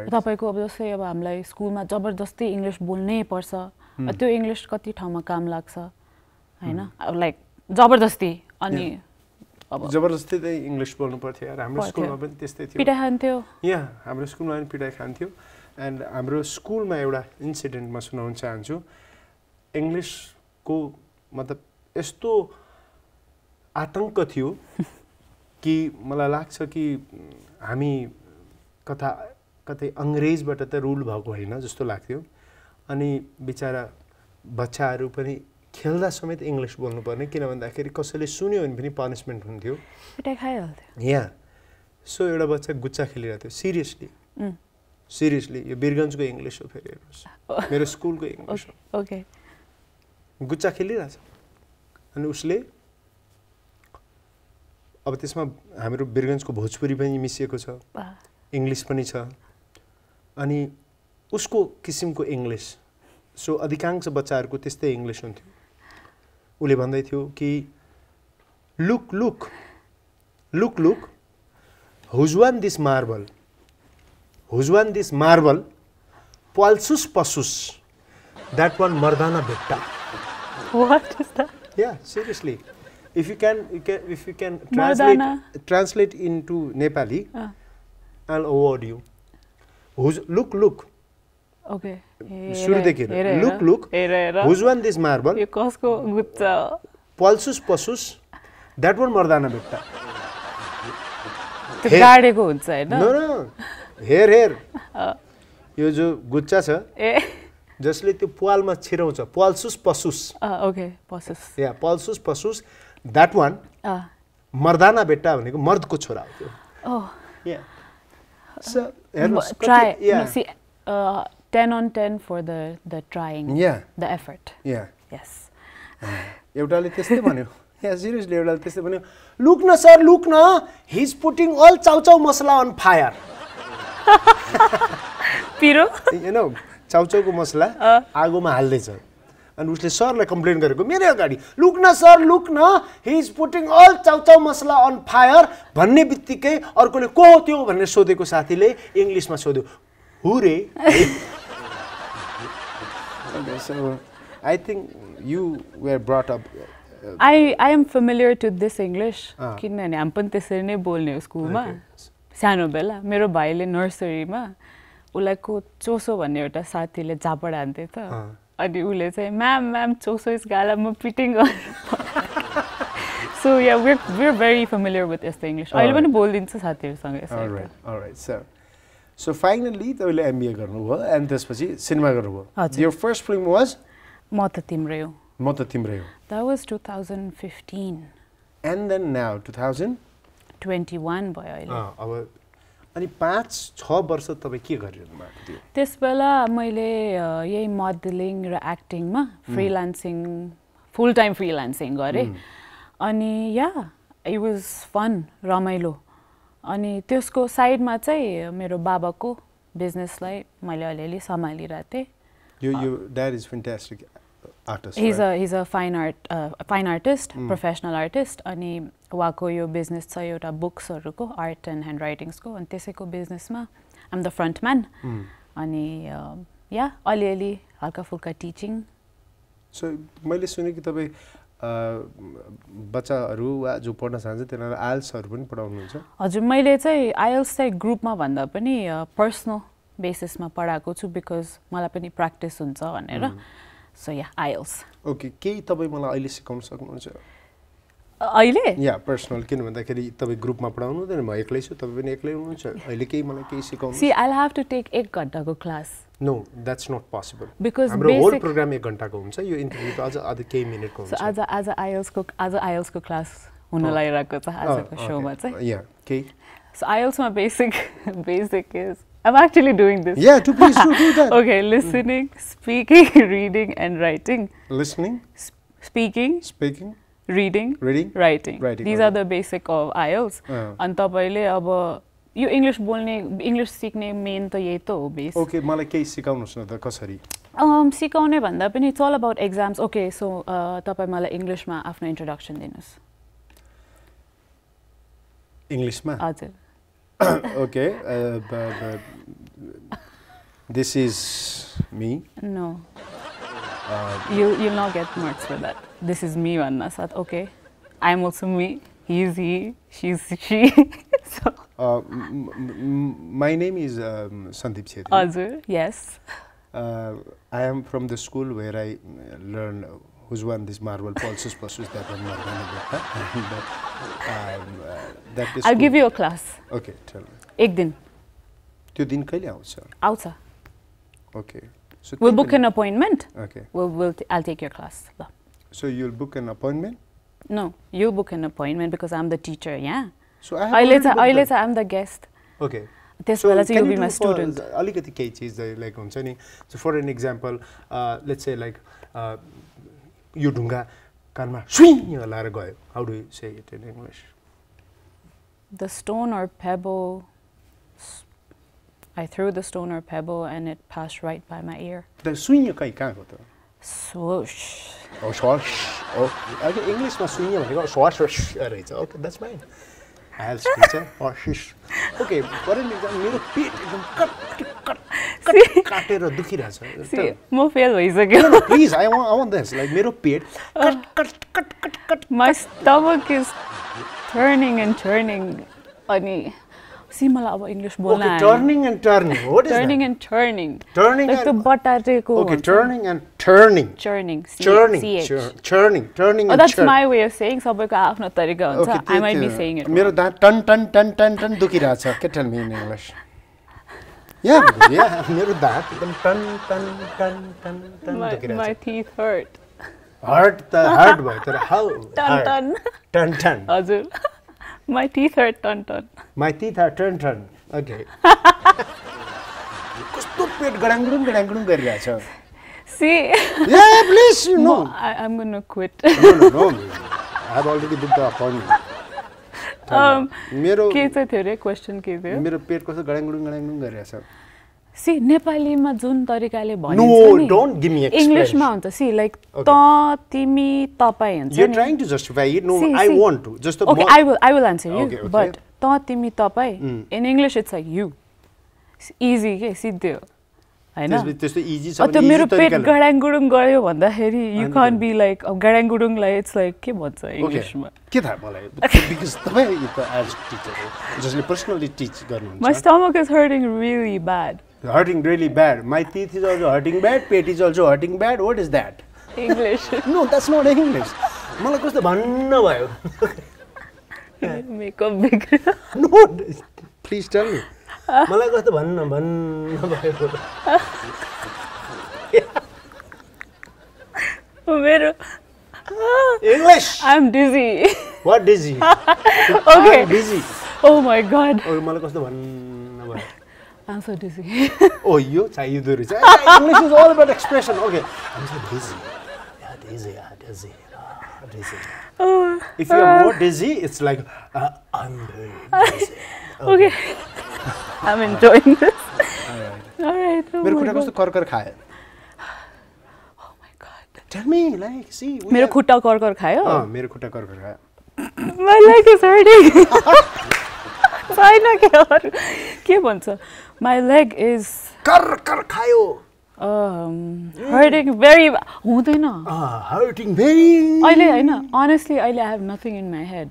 तपाईको अब जस्तै अब हामीलाई स्कुलमा जबरजस्ती इङ्ग्लिस बोल्नै पर्छ, त्यो इङ्ग्लिस कति ठाउँमा काम लाग्छ हैन. लाइक जबरजस्ती. अनि अब जबरजस्ती चाहिँ इङ्ग्लिस बोल्नु पर्थ्यो यार. हाम्रो स्कुलमा पनि त्यस्तै थियो. पिटाइ खान्थ्यो. यहाँ हाम्रो स्कुलमा पनि पिटाइ खान्थ्यो. एन्ड हाम्रो स्कुलमा एउटा इन्सिडेन्ट म सुनाउन चाहन्छु. इङ्ग्लिसको मतलब यस्तो आतंक थियो कि मलाई लाग्छ कि हामी कतै अंग्रेजबाट त रुल भएको होइन जस्तो लाग्थ्यो. अनि बिचारा बच्चाहरू पनि खेल्दा समेत इङ्ग्लिस बोल्नुपर्ने, किन भन्दाखेरि कसैले सुन्यो भने पनि पनिसमेन्ट हुन्थ्यो, पिटाइ खाइहाल्थ्यो. यहाँ सो एउटा बच्चा गुच्चा खेलिरहेको थियो. सिरियसली यो वीरगन्जको इङ्ग्लिस हो. फेरि हेर्नुहोस् मेरो स्कुलको इङ्ग्लिस हो. ओके. गुच्चा खेलिरहेछ अनि उसले अब त्यसमा हाम्रो वीरगन्जको भोजपुरी पनि मिसिएको छ, इङ्ग्लिस पनि छ. अनि उसको किसिमको इङ्ग्लिस. सो अधिकांश बच्चाहरूको त्यस्तै इङ्ग्लिस हुन्थ्यो. उसले भन्दै थियो कि look look look look who's won this marble, who's won this marble, पाल्सुस पसुस, द्याट वान मर्दाना भेट्टा. What is that? Yeah, seriously. If you can translate into Nepali, I'll award you. Look, Okay. सुरुदेखि look who's won this marble यो कसको गुच्चा पल्सुस पसुस that one मर्दाना बेट्टा त्यो गाडेको हुन्छ हैन न हेर यो जो गुच्चा छ जसले त्यो पालमा छिराउँछ पल्सुस पसुस ओके पसुस या पल्सुस पसुस द्याट वान मर्दाना बेट्टा भनेको मर्दको छोरा हो त्यो ओह या सो हेर्नुस् try see 10 on 10 for the trying the effort yes एउटाले त्यस्तै भन्यो या सिरियसली एउटाले त्यस्तै भन्यो लुक न सर लुक न ही इज पुटिङ अल चाउचाउ मसला अन फायर पिरो यु नो चाउचाउको मसला आगोमा हाल्दैछ अनि उसले सरलाई कम्प्लेन गरेको मेरो अगाडि लुक न सर लुक न ही इज पुटिङ अल चाउचाउ मसला अन फायर भन्ने बित्तिकै अर्कोले को हो त्यो भनेर सोधेको साथीले इङ्ग्लिसमा सोध्यो हु रे Okay, so I think you were brought up. I am familiar to this English. किनभने हामी पनि त्यसरी नै बोल्ने स्कुलमा सानो बेला मेरो भाइले नर्सरीमा उलाई को चोसो भन्ने एउटा साथीले झापड हान्थे त अनि उले चाहिँ म्याम चोसो इज गाला म pitting So yeah, we're very familiar with यस्तो English. अहिले पनि बोल्दिन्छ साथीहरुसँग यसरी. All right, sir. So finally, तपाईँले MBA गर्नुभयो and त्यसपछि सिनेमा गर्नुभयो. Your first film was म त तिम्रै हो. म त तिम्रै हो. That was 2015. And then now 2021 भयो अहिले. अब अनि 5-6 वर्ष तपाई के गरिरहनु भएको थियो? त्यसबेला मैले यही मोडलिङ र एक्टिङमा फ्रीलान्सिङ फुल टाइम फ्रीलान्सिङ गरे. अनि या इट वाज फन रमाइलो. अनि त्यसको साइडमा चाहिँ मेरो बाबाको बिजनेसलाई मैले अलिअलि सम्हालिरहेको थिएँ. Your dad is fantastic artist. He's a fine artist, professional artist. अनि उहाँको यो बिजनेस छ एउटा बुक्सहरुको आर्ट एन्ड ह्यान्ड राइटिङ्सको अनि त्यसैको बिजनेसमा आइम द फ्रन्ट म्यान. अनि या अलिअलि हल्का फुल्का टिचिङ. सो मैले सुने कि तपाईँ बच्चाहरू वा जो पढ्न चाहन्छ तिनीहरूलाई आइएल्सहरू पनि पढाउनुहुन्छ? हजुर मैले चाहिँ आइएल्स चाहिँ ग्रुपमा भन्दा पनि पर्सनल बेसिसमा पढाएको छु बिकज मलाई पनि प्र्याक्टिस हुन्छ भनेर. सो या आइएल्स. ओके केही तपाईँ मलाई अहिले सिकाउन सक्नुहुन्छ? अहिले? या पर्सनल किन भन्दाखेरि तपाईँ ग्रुपमा पढाउनु हुँदैन म एक्लै छु तपाईँ पनि एक्लै हुनुहुन्छ अहिले केही मलाई केही सिकाउनु? See I have to take 1 घण्टाको class. No that's not possible because हाम्रो होल प्रोग्राम 1 घण्टाको हुन्छ यो इन्टरभ्यु त अझ केही मिनेटको हुन्छ. आज आइएल्सको क्लास हुन लागिरहेको छ आजको शोमा चाहिँ. या केही सो आइएल्समा basic is I'm actually doing this. Yeah, please do that. Okay, listening, speaking, reading and writing. Listening, speaking, reading, writing. These are the basic of IELTS. And तपाईले अब यो इंग्लिश बोल्ने इंग्लिश सिक्ने मेन त यही त हो बेस. Okay, मलाई केही सिकाउनुस् न त कसरी? सिकाउने भन्दा पनि it's all about exams. Okay, so तपाई मलाई इंग्लिशमा आफ्नो इन्ट्रोडक्सन दिनुस्. इंग्लिशमा? हजुर. Okay, this is me. No. You'll not get marks for that. This is me, Vanna. Okay, I'm also me. He's he. She's she. So. My name is Sandeep Chhetri. Azur, yes. I am from the school where I learned who's won this marble pulses versus that one marble. I'll give you a class. Okay, tell me. एक दिन. त्यो दिन कहिले आउँछ? आउँछ. Okay. So we'll book an appointment. Okay. I'll take your class. So you'll book an appointment? No, you'll book an appointment because I'm the teacher, yeah. So I have I'm the guest. Okay. So you'll be my student. अलिकति केही चीज like हुन्छ नि. So for an example, let's say like यो ढुङ्गा कानमा सुई लाएर गयो. How do you say it in English? The stone or pebble. I threw the stone or pebble and it passed right by my ear. The सुई कहाँ गयो त? Swoosh. Oh, swoosh. Oh, okay. English ma सुई भनेको swoosh रहेछ. Okay, that's fine. I'll speak it. Oh, shish. Okay, for an example, मेरो पेट एकदम कट काटेर दुखिरहेछ. See, म फेल भइसक्यो. No, please, I want this. Like मेरो पेट cut. My stomach is turning and turning. अनि सी मलाई अब इङ्ग्लिस बोल्न Okay, आएन turning and turning. What is turning that? And turning Turning like त्यो and बटाटेको okay, turning and turning. चर्निङ Churning, CH churning, turning and that's churning. My way of saying सबैको आफ्नो तरिका हुन्छ I might be saying it मेरो दाँत ton टन टन टन टन दुखिरहेछ के टेल मी इन इङ्ग्लिस या मेरो दाँत एकदम टन टन टन टन ton my दुखिरहेछ teeth hurt hurt त हर्ट भयो तर हाउ टन टन टन टन हजुर my teeth hurt टन टन My teeth are turn turn. Okay. कस्तो पेट गडाङगुडुङ गरिरहेछ see Yeah, please, you know. I'm gonna quit No. I have already booked the appointment. मेरो के चाहिँ थियो रे क्वेसन के थियो मेरो पेट कस्तो गडाङगुडुङ गरिरहेछ सी नेपालीमा जुन तरिकाले No, भनिन्छ नि don't give me explanation. इङ्ग्लिसमा हुन्छ सी लाइक त तिमी तपाईँ हुन्छ You're नि trying to justify it. No, See, I see. want to. Just the Okay, I will answer you. Okay, okay. But त तिमी तपाईँ in English it's like you. It's easy के सिद्धो हैन त्यस्तो इजी छ त्यो भने मेरो easy पेट तरिकाले गडाङगुडुङ गयो भन्दाखेरि यु कान्ट बी लाइक अब गडाङगुडुङलाई इट्स लाइक के भन्छ इङ्ग्लिसमा के थाहा मलाई बिकज तपाईँ त एज टिचर हो जसले पर्सनली टिच My गर्नुहुन्छ stomach is hurting really bad. hurting really bad. My teeth is also hurting bad. Pet is also hurting bad. What is that? English. No, that's not English. मलाई कस्तो भन्न भयो. Makeup big. No, please tell me. मलाई कस्तो भन्न भयो. मेरो English. I'm dizzy. What dizzy? Okay. I'm busy. Oh my god. Oh, मलाई कस्तो भन्न भयो. I'm so dizzy. Oh, यो चाहिँदो रहेछ. English is all about expression. Okay. I'm so dizzy. Yeah, dizzy. Dizzy. Oh, If you're more dizzy, it's like, I'm very dizzy. okay. I'm enjoying this. Alright. Oh मेरो my खुट्टा god. कस्तो कर्कर खायो. Oh my god. Tell me, like, see. मेरो खुट्टा कर्कर खायो? मेरो खुट्टा कर्कर खायो. My leg is hurting. छैन के अरू के भन्छ My leg is कर्कर खायो. hurting very हुँदैन Hurting very. अहिले हैन honestly अहिले I have nothing in my head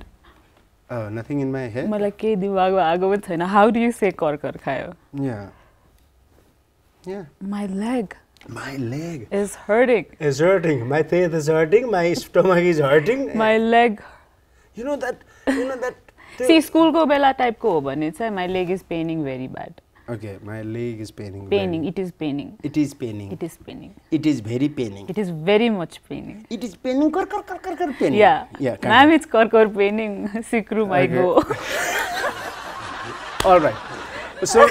Nothing in my head. मलाई केही दिमागमा आएको पनि छैन How do you say कर्कर खायो Yeah. My leg My leg is hurting is hurting. My teeth is hurting. My stomach is hurting. My leg You know that. See स्कुलको बेला टाइपको हो भने चाहिँ My leg is paining very bad Okay, my leg is paining. Paining, it is paining It is paining. It is paining It is very paining. It is very much paining It is paining. Kar paining. Yeah Yeah. Ma'am it's कर्कर paining Sick room I go All right. So,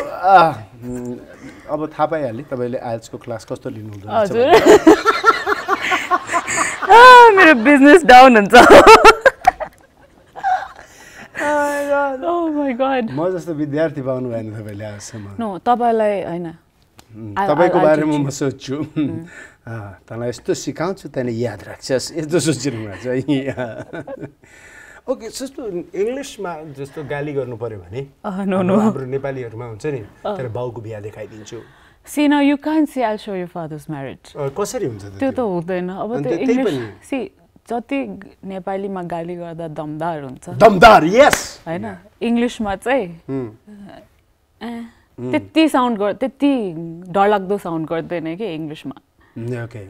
अब थाहा पाइहाल्यो तपाईँले आइएल्सको class कस्तो लिनुहुन्छ हजुर मेरो business down हुन्छ Oh my god म जस्तो विद्यार्थी पाउनु भएन तपाईँले आजसम्म नो तपाईँलाई हैन तपाईँको बारेमा म सोध्छु तँलाई यस्तो सिकाउँछु तैँले याद राख्छस् यस्तो सोचिरहनु भएको छ ओके जस्तो इङ्ग्लिसमा जस्तो गाली गर्नु पर्यो भने हाम्रो नेपालीहरूमा हुन्छ नि तर बाउको बिहा देखाइदिन्छु See now you can't say I'll show your father's marriage कसरी हुन्छ त्यो त हुँदैन अब त्यो इङ्ग्लिस सी जति नेपालीमा गाली गर्दा दमदार हुन्छ दमदार यस हैन इङ्ग्लिसमा चाहिँ त्यति साउन्ड त्यति डरलाग्दो साउन्ड गर्दैन के इङ्ग्लिसमा ओके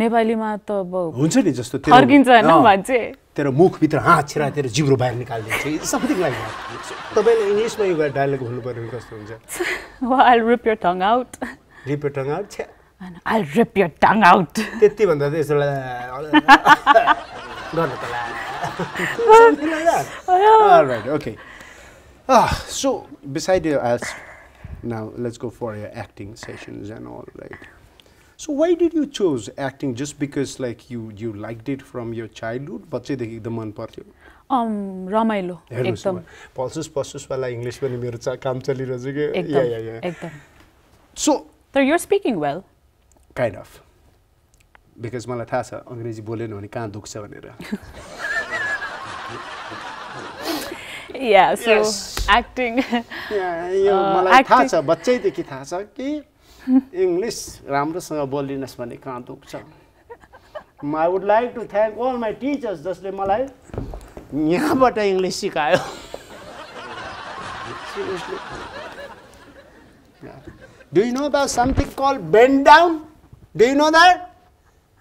नेपालीमा त अब हुन्छ नि जस्तो फर्किन्छ हैन मान्छे तेरो मुखभित्र हाँस छिरा तेरो जिब्रो बाहिर निकालिदिन्छ समथिङ लाइक द्याट तपाईँले इङ्ग्लिसमा यो डायलग भन्नु पर्यो भने कस्तो हुन्छ I'll rip your tongue out rip your tongue out I'll rip your tongue out त्यति भन्दा चाहिँ यसो गर्नु Alright, okay. So beside your IELTS, now let's go for your acting sessions and all, right? So why did you choose acting? Just because like you liked it from your childhood? बच्चैदेखि एकदम मन पर्थ्यो? रमाइलो एकदम pulses वाला English पनि मेरो काम चलिरहेछ के एकदम So you're speaking well. Kind of. Because मलाई थाहा छ अंग्रेजी बोलेन भने कहाँ दुख्छ भनेर. Yeah, so acting. Yeah, यो मलाई थाहा छ बच्चैदेखि थाहा छ कि इंग्लिश राम्रोसँग बोलिनस् भने कहाँ दुख्छ. I would like to thank all my teachers जसले मलाई यहाँबाट इंग्लिश सिकायो. Seriously. Yeah. Do you know about something called bend down? Do you know that?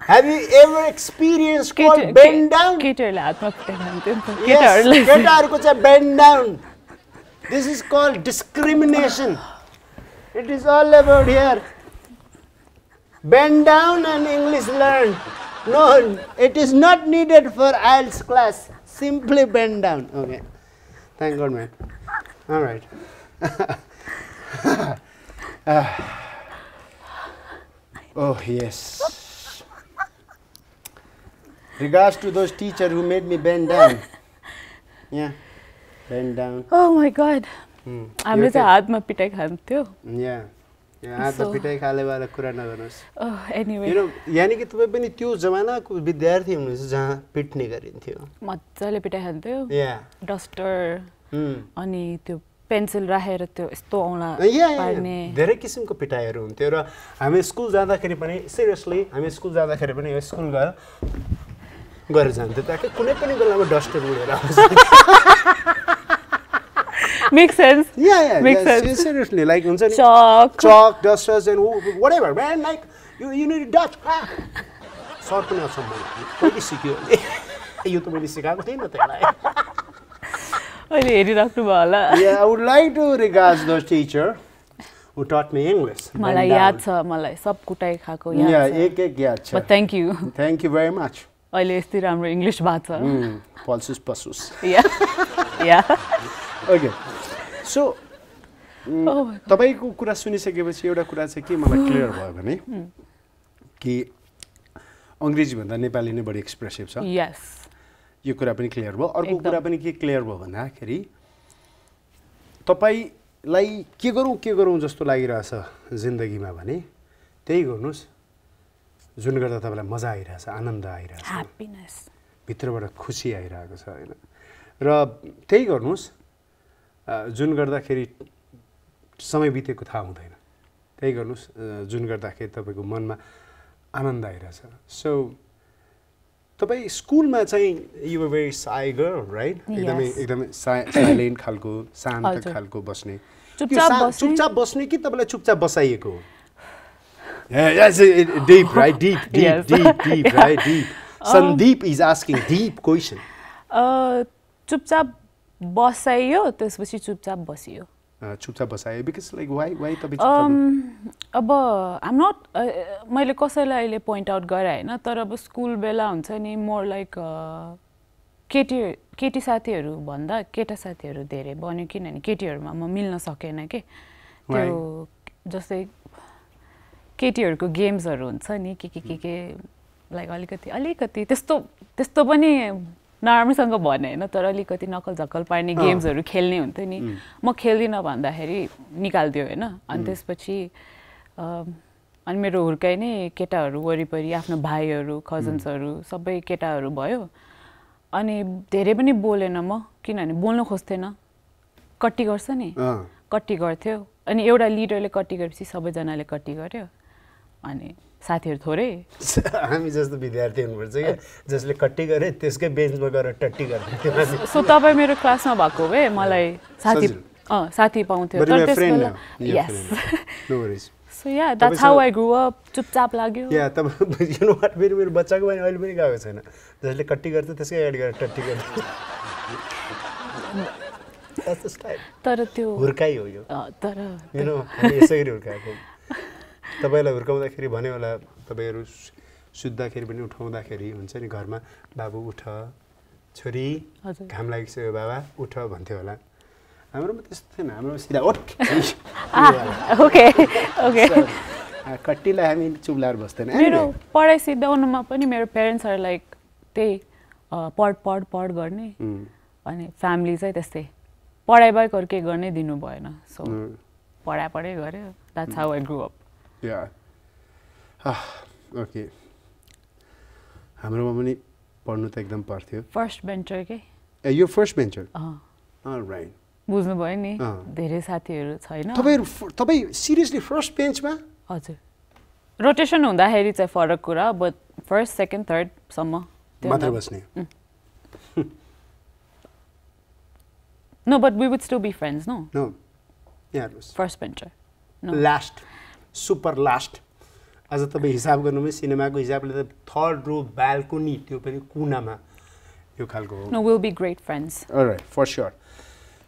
Have you ever experienced called bend down? केटीहरूले हातमा फुटाइखान्थ्यो नि त Yes, केटाहरूलाई केटाहरूको चाहिँ bend down. This is called discrimination. It is all about here. Bend down and English learn. No, it is not needed for IELTS class. Simply bend down. Okay. Thank God, man. All right. Oh, yes. Regards to those teachers who made me bend down. Yeah, bend down. Oh my god. हामीले चाहिँ हातमा पिटाइ खान्थ्यो Yeah. हातमा पिटाइ खालेवाला कुरा नगर्नुहोस् anyway यानि कि तपाईँ पनि त्यो जमानाको विद्यार्थी हुनुहुन्छ जहाँ पिट्ने गरिन्थ्यो मजाले पिटाइ खान्थ्यो Yeah. डस्टर अनि त्यो पेन्सिल राखेर त्यो यस्तो औँला Yeah, पार्ने धेरै किसिमको पिटाइहरू हुन्थ्यो र हामी स्कुल जाँदाखेरि पनि सिरियसली हामी स्कुल जाँदाखेरि पनि स्कुल गरेर जान्थ्यो ताकि कुनै पनि बेलामा डस्टर उडेर आउँछ make sense Yeah, Makes sense. seriously, like हुन्छ नि चक chalk, dusters and whatever, man, like you need to dust. Sir पनि आउँछ मलाई कहिले सिक्यो यो त मैले सिकाएको थिएँ न त्यसलाई अहिले हेरिराख्नु भयो होला Yeah, I would like to regard those teacher who taught me English. मलाई याद छ मलाई सब कुटाइ खाएको Yeah, याद छ एक याद छ. But thank you Thank you very much. अहिले यति राम्रो इङ्ग्लिस भएको छ Pulsus passus. या Okay. So तपाईको कुरा सुनिसकेपछि एउटा कुरा चाहिँ के मलाई क्लियर भयो भने कि अंग्रेजी भन्दा नेपाली नै बढी एक्सप्रेसिभ छ यस यो कुरा पनि क्लियर भयो अर्को कुरा पनि के क्लियर भयो भन्दाखेरि तपाईलाई के गरौँ जस्तो लागिरहेछ जिन्दगीमा भने त्यही गर्नुस् जुन गर्दा तपाईलाई मजा आइरहेछ आनन्द आइरहेछ ह्याप्पीनेस भित्रबाट खुसी आइरहेको छ हैन र त्यही गर्नुस् जुन गर्दाखेरि समय बितेको थाहा हुँदैन त्यही गर्नुस् जुन गर्दाखेरि तपाईको मनमा आनन्द आइरहेछ सो तपाई स्कुलमा चाहिँ you were very Sai girl right एकदमै साइलेन्ट खालको शान्त खालको बस्ने चुपचाप बस्ने कि तपाईलाई चुपचाप बसाइएको हो Yes, deep, right? Deep, right? Deep. Sandeep is asking deep question. चुपचाप बसाइयो त्यसपछि चुपचाप बसियो चुपचाप बसायो because like why तपाईँ चुपचाप अब I'm not मैले कसैलाई अहिले पोइन्ट आउट गरे हैन तर अब स्कुल बेला हुन्छ नि मोर लाइक केटी साथीहरू भन्दा केटा साथीहरू धेरै बन्यो किनभने केटीहरूमा म मिल्न सकेन के त्यो जस्तै केटीहरूको गेम्सहरू हुन्छ नि के लाइक अलिकति त्यस्तो पनि नराम्रोसँग भने हैन तर अलिकति नकल झक्कल पार्ने गेम्सहरू खेल्ने हुन्थ्यो नि म खेल्दिनँ भन्दाखेरि निकाल्दियो हैन अनि त्यसपछि अनि मेरो हुर्काइ नै केटाहरू वरिपरि आफ्नो भाइहरू कजन्सहरू सबै केटाहरू भयो अनि धेरै पनि बोलेन म किनभने बोल्न खोज्थेन कट्टी गर्छ नि कट्टी गर्थ्यो अनि एउटा लिडरले कट्टी गरेपछि सबैजनाले कट्टी गर्यो अनि साथीहरू थोरै हामी जस्तो विद्यार्थी हुनुपर्छ क्या जसले कट्टी गरे त्यसकै बेन्चमा गएर टट्टी गर्ने सो तपाईँ मेरो क्लासमा भएको भए मलाई साथी पाउँथ्यो तर त्यसबेला yes so yeah that's how I grow up चुपचाप लाग्यो या तपाईँ यु नो व्हाट मेरो बच्चाको पनि अहिले पनि गएको छैन जसले कट्टी गर्छ त्यसकै अगाडि गएर टट्टी गर्छ तर त्यो हुर्काइ हो यो तर यु नो यसरी हुर्काएको तपाईलाई हुर्काउँदाखेरि भन्यो होला तपाईहरु सुत्दाखेरि पनि उठाउँदाखेरि हुन्छ नि घरमा बाबु उठ छोरी घाम लागिसक्यो बाबा उठ भन्थ्यो होला हाम्रोमा त्यस्तो थिएन हाम्रो सिधा उठ ओके कट्टीलाई हामी चुप्लाएर बस्दैन मेरो पढाइ सिधाउनुमा पनि मेरो पेरेन्ट्सहरु लाइक त्यही पढ गर्ने अनि फ्यामिली चाहिँ त्यस्तै पढाइ बाहेक अरु के गर्नै दिनु भएन सो पढाइ गर्यो that's how I grow up okay हाम्रोमा पनि पढ्नु त एकदम पर्थ्यो फर्स्ट बेन्चर के यो फर्स्ट बेन्चर अलराइट बुझ्नु भयो नि धेरै साथीहरू छैन तपाई सिरियसली फर्स्ट बेन्चमा हजुर रोटेसन हुँदाखेरि चाहिँ फरक कुरा बट फर्स्ट सेकेन्ड थर्ड सम्म मात्र बस्ने No, but we would still be friends, no? No. यहाँ first bencher last super last आज तपाईँ हिसाब गर्नुमा सिनेमाको हिसाबले त थर्ड रो बाल्कोनी त्यो पनि कुनामा यो खालको हो no will be great friends alright for sure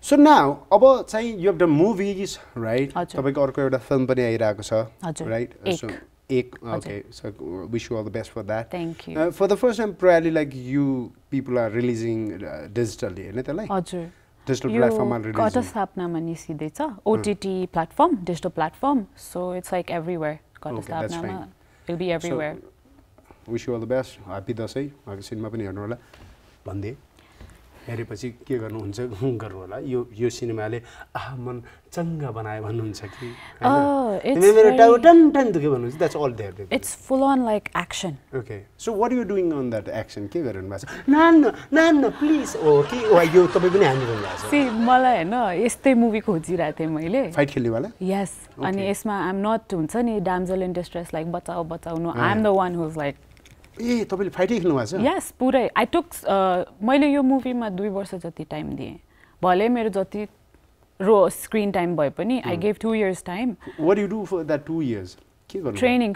so now अब चाहिँ you have the movies right तपाईँको अर्को एउटा फिल्म पनि आइरहेको छ राइट सो एक okay so wish you all the best for that thank you for the first time probably like you people are releasing digitally होइन त्यसलाई हजुर डिजिटल प्लेटफर्ममा यो गत स्थापनामा निस्किँदैछ OTT platform digital platform so it's like everywhere गत स्थापनामा will be everywhere wish you all the best happy Dashain cinema पनि हेर्नु होला भन्दै हेरेपछि के गर्नुहुन्छ गर्नु होला यो सिनेमाले मन चङ्गा बनायो भन्नुहुन्छ कि मेरो टाउ टन टन दुख्यो भन्नुहुन्छ that's all there it's full on like action okay so what you doing on that action के गरिरहनु भएको छ नान नान प्लिज ओ के यो तपाईँ पनि हान्दिरहनु भएको छ सी मलाई हैन यस्तै मुभी खोजिरहेको थिएँ मैले फाइट खेल्नेवाला यस अनि यसमा आइ एम नट हुन्छ नि डैमजल इन डिस्ट्रेस लाइक बचाऊ बचाऊ no I am the one who is like a तपाईले फाइटै खेल्नु भएको छ यस पुरै आई टुक मैले यो मुभीमा 2 वर्ष जति टाइम दिएँ भले मेरो जति रो स्क्रिन टाइम भए पनि I gave 2 years time what you do for that 2 years के गर्नु ट्रेनिङ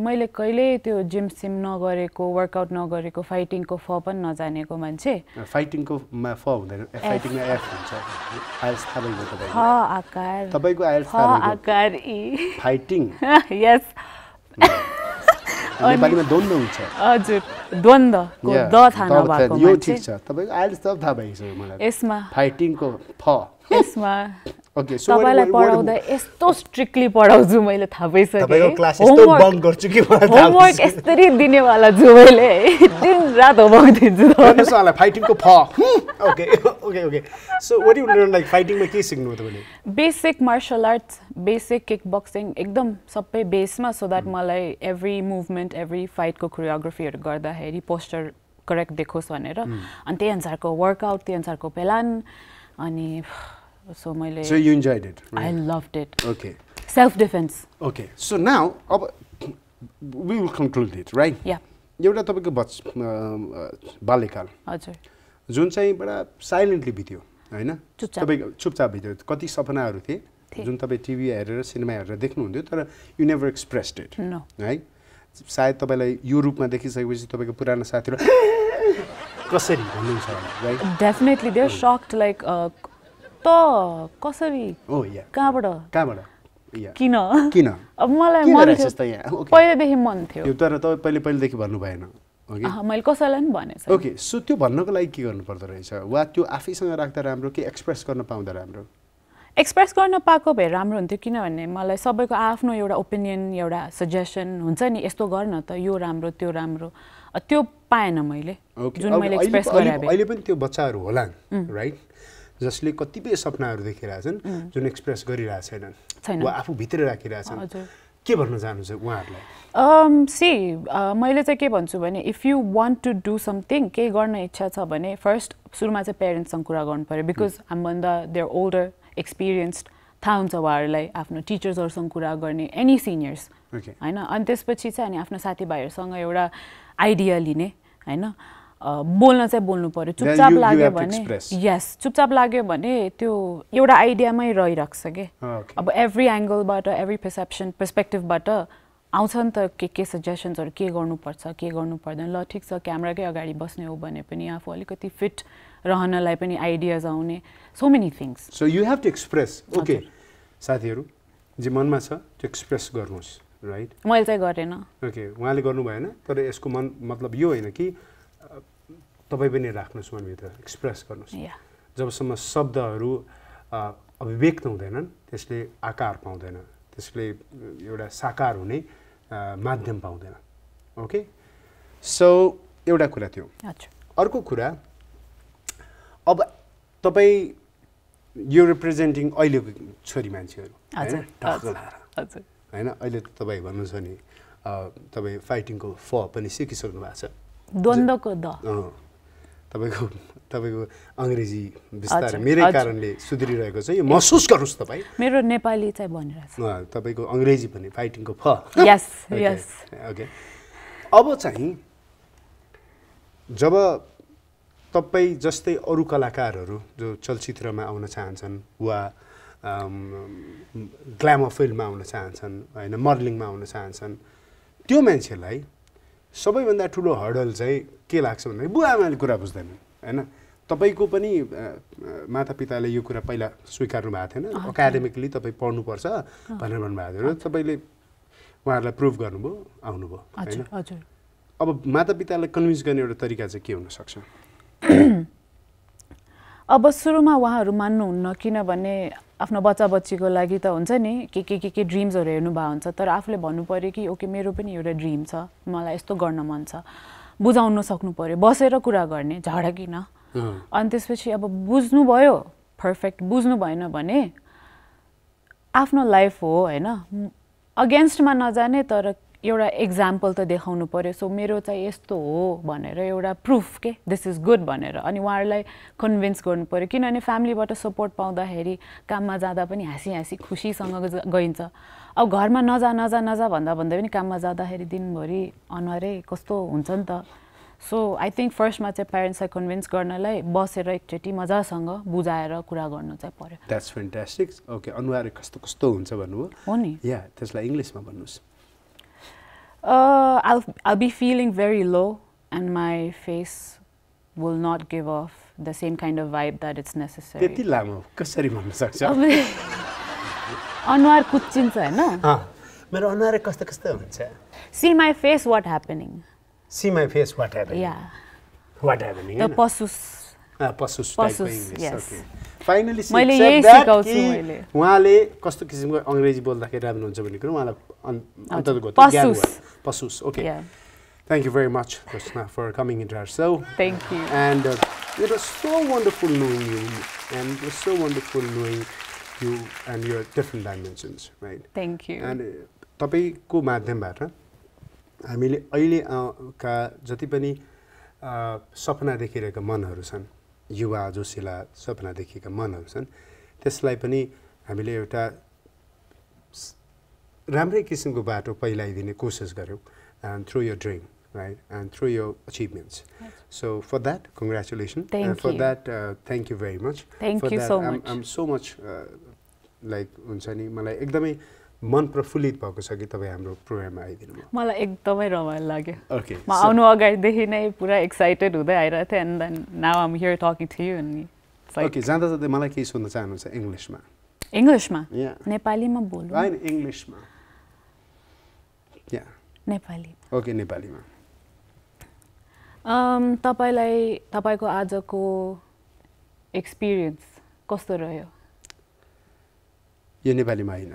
मैले कहिले त्यो जिम सिम नगरेको वर्कआउट नगरेको फाइटिङको फ पनि नजानेको मान्छे फाइटिङको मा फ हुँदैन फाइटिङमा एफ हुन्छ आइल्स थाहा भयो तपाईको ह आकार तपाईको आइल्स थाहा भयो आकार ई फाइटिङ यस नेपालीमा द्वन्द्व हुन्छ हजुर द्वन्द्वको द थाहा नभएको यो ठीक छ तपाईको आइल्स त थाहा भइसक्यो मलाई यसमा फाइटिङको फ यसमा ओके सो तपाईलाई पढाउँदा यस्तो स्ट्रिक्टली पढाउँछु मैले थाहा भइसक्यो तपाईको क्लास यस्तो बङ्क गर्छु कि मलाई थाहा होमवर्क यसरी दिनेवाला छु मैले दिन रात होमवर्क दिन्छु भन्नुस् मलाई फाइटिङको फ okay okay okay so what you learn like फाइटिङमा के सिक्नु तपाईले basic martial arts basic kickboxing एकदम सबै बेसमा सो द्याट मलाई एभ्री मुभमेन्ट एभ्री फाइटको कोरियोग्राफीहरू गर्दाखेरि पोस्चर करेक्ट देखोस् भनेर अनि त्यही अनुसारको वर्कआउट त्यही अनुसारको प्लान अनि so मैले so you enjoyed it right? I loved it okay self defense okay so now we will conclude it right yeah एउटा तपाईको बाल्यकाल हजुर जुन चाहिँ बडा साइलेन्टली बित्यो हैन तपाईको चुपचाप बित्यो कति सपनाहरू थिए जुन तपाई टिभी हेरेर सिनेमा हेरेर देख्नुहुन्थ्यो तर यु नेभर एक्सप्रेस्ड इट है सायद तपाईलाई यो रूपमा देखिसकेपछि तपाईको पुरानो साथीहरु कसरी भन्नुहुन्छ right definitely they are shocked like त कसरी ओ या कहाँबाट किन अब मलाई मन थियो पहिलेदेखि मन थियो यो तर तपाईले पहिलेदेखि भन्नु भएन ओके मैले कसैलाई पनि भनेछ ओके सो त्यो भन्नको लागि के गर्नु पर्दो रहेछ वा त्यो आफैसँग राख्दा राम्रो कि एक्सप्रेस गर्न पाउँदा राम्रो एक्सप्रेस गर्न पाएको भए राम्रो हुन्थ्यो किनभने मलाई सबैको आफ्नो एउटा ओपिनियन एउटा सजेसन हुन्छ नि यस्तो गर्न त यो राम्रो त्यो राम्रो त्यो पाएन मैले जुन मैले एक्सप्रेस गरे अहिले पनि त्यो बच्चाहरू होला राइट जसले कतिपय सपनाहरू देखिरहेछन् जुन एक्सप्रेस गरिरहेछन् वा आफू भित्र राखिरहेछन् के भन्न चाहनुहुन्छ उहाँहरूलाई सी मैले चाहिँ के भन्छु भने if you want to do something केही गर्न इच्छा छ भने फर्स्ट सुरुमा चाहिँ पेरेन्ट्ससँग कुरा गर्नु पर्यो बिकज हामीभन्दा दे आर ओल्डर एक्सपिरियन्स्ड थाहा हुन्छ उहाँहरूलाई आफ्नो टिचर्सहरूसँग कुरा गर्ने एनी सिनियर्स होइन अनि त्यसपछि चाहिँ अनि आफ्नो साथीभाइहरूसँग एउटा आइडिया लिने होइन बोल्न चाहिँ बोल्नु पर्यो चुपचाप लाग्यो भने यस चुपचाप लाग्यो भने त्यो एउटा आइडियामै रहिराख्छ के अब एभ्री एङ्गलबाट एभ्री पर्सपेक्टिभबाट आउँछ नि त के सजेसन्सहरू के गर्नुपर्छ के गर्नु पर्दैन ल ठिक छ क्यामेराकै अगाडि बस्ने हो भने पनि आफू अलिकति फिट रहनलाई पनि आइडियाज आउने so many things so you have to express okay साथीहरू जे मनमा छ त्यो एक्सप्रेस गर्नुहोस् राइट मैले चाहिँ गरेन ओके उहाँले गर्नु भएन तर यसको मतलब यो होइन कि तपाईँ पनि राख्नुहोस् मनभित्र एक्सप्रेस गर्नुहोस् जबसम्म शब्दहरू अभिव्यक्त हुँदैनन् त्यसले आकार पाउँदैन त्यसले एउटा साकार हुने माध्यम पाउँदैन ओके सो एउटा कुरा थियो अर्को कुरा अब तपाईँ यो रिप्रेजेन्टिङ अहिलेको छोरी मान्छेहरू होइन अहिले तपाईँ भन्नु छ नि तपाईँ फाइटिङको फ पनि सिकिसक्नु भएको छ द्वन्द्वको द तपाईको अंग्रेजी बिस्तारै मेरै कारणले सुध्रिरहेको छ यो महसुस गर्नुस् तपाई मेरो नेपाली चाहिँ भनिरहेछ तपाईको अंग्रेजी पनि फाइटिङको फ यस यस ओके अब चाहिँ जब तपाई जस्तै अरु कलाकारहरू जो चलचित्रमा आउन चाहन्छन् वा ग्ल्यामर फिल्डमा आउन चाहन्छन् होइन मोडलिङमा आउन चाहन्छन् त्यो मान्छेलाई सबैभन्दा ठुलो हर्डल चाहिँ के लाग्छ भन्दाखेरि बुवा आमाले कुरा बुझ्दैनन् होइन तपाईँको पनि मातापिताले यो कुरा पहिला स्वीकार्नु भएको थिएन एकाडेमिकली तपाईँ पढ्नुपर्छ भनेर भन्नुभएको थियो र तपाईँले उहाँहरूलाई प्रुभ गर्नुभयो आउनुभयो होइन अब मातापितालाई कन्भिन्स गर्ने एउटा तरिका चाहिँ के हुनसक्छ अब सुरुमा उहाँहरू मान्नुहुन्न किनभने आफ्नो बच्चा बच्चीको लागि त हुन्छ नि के ड्रिम्सहरू हेर्नु भएको हुन्छ तर आफूले भन्नु पऱ्यो कि ओके मेरो पनि एउटा ड्रिम छ मलाई यस्तो गर्न मन छ बुझाउन सक्नु पऱ्यो बसेर कुरा गर्ने झडकिन अनि त्यसपछि अब बुझ्नुभयो पर्फेक्ट बुझ्नु भएन भने आफ्नो लाइफ हो होइन अगेन्स्टमा नजाने तर एउटा एक्जाम्पल त देखाउनु पऱ्यो सो मेरो चाहिँ यस्तो हो भनेर एउटा प्रुफ के दिस इज गुड भनेर अनि उहाँहरूलाई कन्भिन्स गर्नु पऱ्यो किनभने फ्यामिलीबाट सपोर्ट पाउँदाखेरि काममा जाँदा पनि हाँसी हाँसी खुसीसँग गइन्छ अब घरमा नजा भन्दा पनि काममा जाँदाखेरि दिनभरि अनुहारै कस्तो हुन्छ नि त सो आई थिङ्क फर्स्टमा चाहिँ प्यारेन्ट्सलाई कन्भिन्स गर्नलाई बसेर एकचोटि मजासँग बुझाएर कुरा गर्नु चाहिँ पर्यो द्याट्स फ्यान्टास्टिक ओके अनुहार कस्तो कस्तो हुन्छ भन्नुभयो हो नि या त्यसलाई इङ्ग्लिसमा भन्नुहोस् I'll be feeling very low and my face will not give off the same kind of vibe that it's necessary. त्यति लामो कसरी भन्न सक्छ अनुहार कुच्चिन्छ हैन मेरो अनुहार कस्तो कस्तो हुन्छ See my face what happening See my face what happening Yeah What happening The pasus pasus type of English yes. Okay Finally she मैले said यही that सिकाउँछु मैले उहाँले कस्तो किसिमको अंग्रेजी बोल्दाखेरि राम्रो हुन्छ भन्ने कुरा उहाँलाई अन्तर्गत ज्ञान भयो pasus okay Yeah Thank you very much Krishna for coming into our show Thank you And it was so wonderful knowing you and it was so wonderful knowing you and your different dimensions right Thank you And तपाईको माध्यमबाट हामीले अहिले का जति पनि सपना देखिरहेका मनहरू छन् युवा जोशीला सपना देखेका मनहरू छन् त्यसलाई पनि हामीले एउटा राम्रै किसिमको बाटो पहिलाइदिने कोसिस गर्यौं and through your dream right and through your achievements so for that congratulations for that thank you very much thank for you that, so much I'm so much like हुन्छ नि मलाई एकदमै मन प्रफुल्लित भएको छ कि तपाई हाम्रो प्रोग्राममा आइदिनु भयो मलाई एकदमै रमाइलो लाग्यो ओके म आउनु अगाडिदेखि नै पुरा एक्साइटेड हुँदै आइरहेको थिएँ and then now I am here talking to you and okay जाँदा जाँदै मलाई केही सोध्न चाहनुहुन्छ इंग्लिशमा इंग्लिशमा नेपालीमा बोल्नु हैन इंग्लिशमा या नेपाली ओके नेपालीमा तपाईको आजको एक्सपिरियन्स कस्तो रह्यो यो नेपालीमा हैन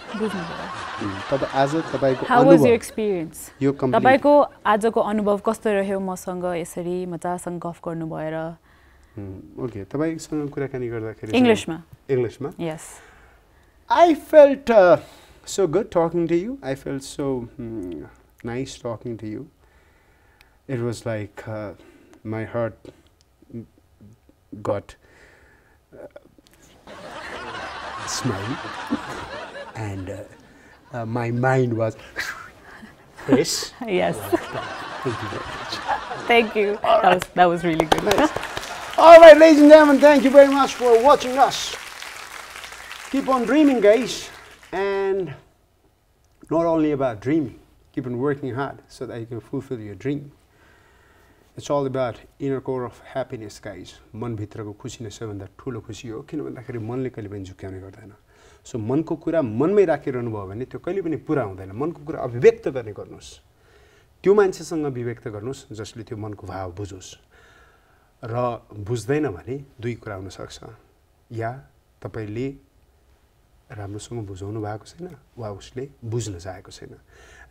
बुझ्नु भयो तब आज तपाईको हाउ वाज योर एक्सपिरियन्स यो कम्प्लिट तपाईको आजको अनुभव कस्तो रह्यो मसँग यसरी मजासँग गफ गर्नु भएर ओके तपाईसँग कुराकानी गर्दाखेरि इंग्लिशमा यस I felt so good talking to you. I felt so nice talking to you. It was like my heart got smiley and my mind was fresh. Yes. Thank you very much. Thank you. That was really good. Nice. All right, ladies and gentlemen, thank you very much for watching us. Keep on dreaming, guys, and not only about dreaming, keep on working hard so that you can fulfill your dream. It's all about inner core of happiness, guys. मन भित्रको खुसी नै सबैभन्दा ठुलो खुसी हो किन भन्दाखेरि मनले कहिले पनि झुक्याउने गर्दैन सो मनको कुरा मनमै राखिरहनु भयो भने त्यो कहिले पनि पूरा हुँदैन मनको कुरा अभिव्यक्त गर्ने गर्नुस् त्यो मान्छेसँग अभिव्यक्त गर्नुस् जसले त्यो मनको भाव बुझोस् र बुझ्दैन भने दुई कुरा हुन सक्छ या तपाईले राम्रोसँग बुझाउनु भएको छैन वा उसले बुझ्न चाहेको छैन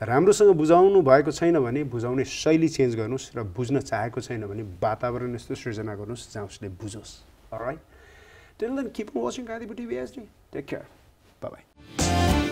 राम्रोसँग बुझाउनु भएको छैन भने बुझाउने शैली चेन्ज गर्नुस् र बुझ्न चाहेको छैन भने वातावरण यस्तो सृजना गर्नुस् जहाँ उसले बुझोस् alright till then keep on watching Kadipu TV HD take care bye bye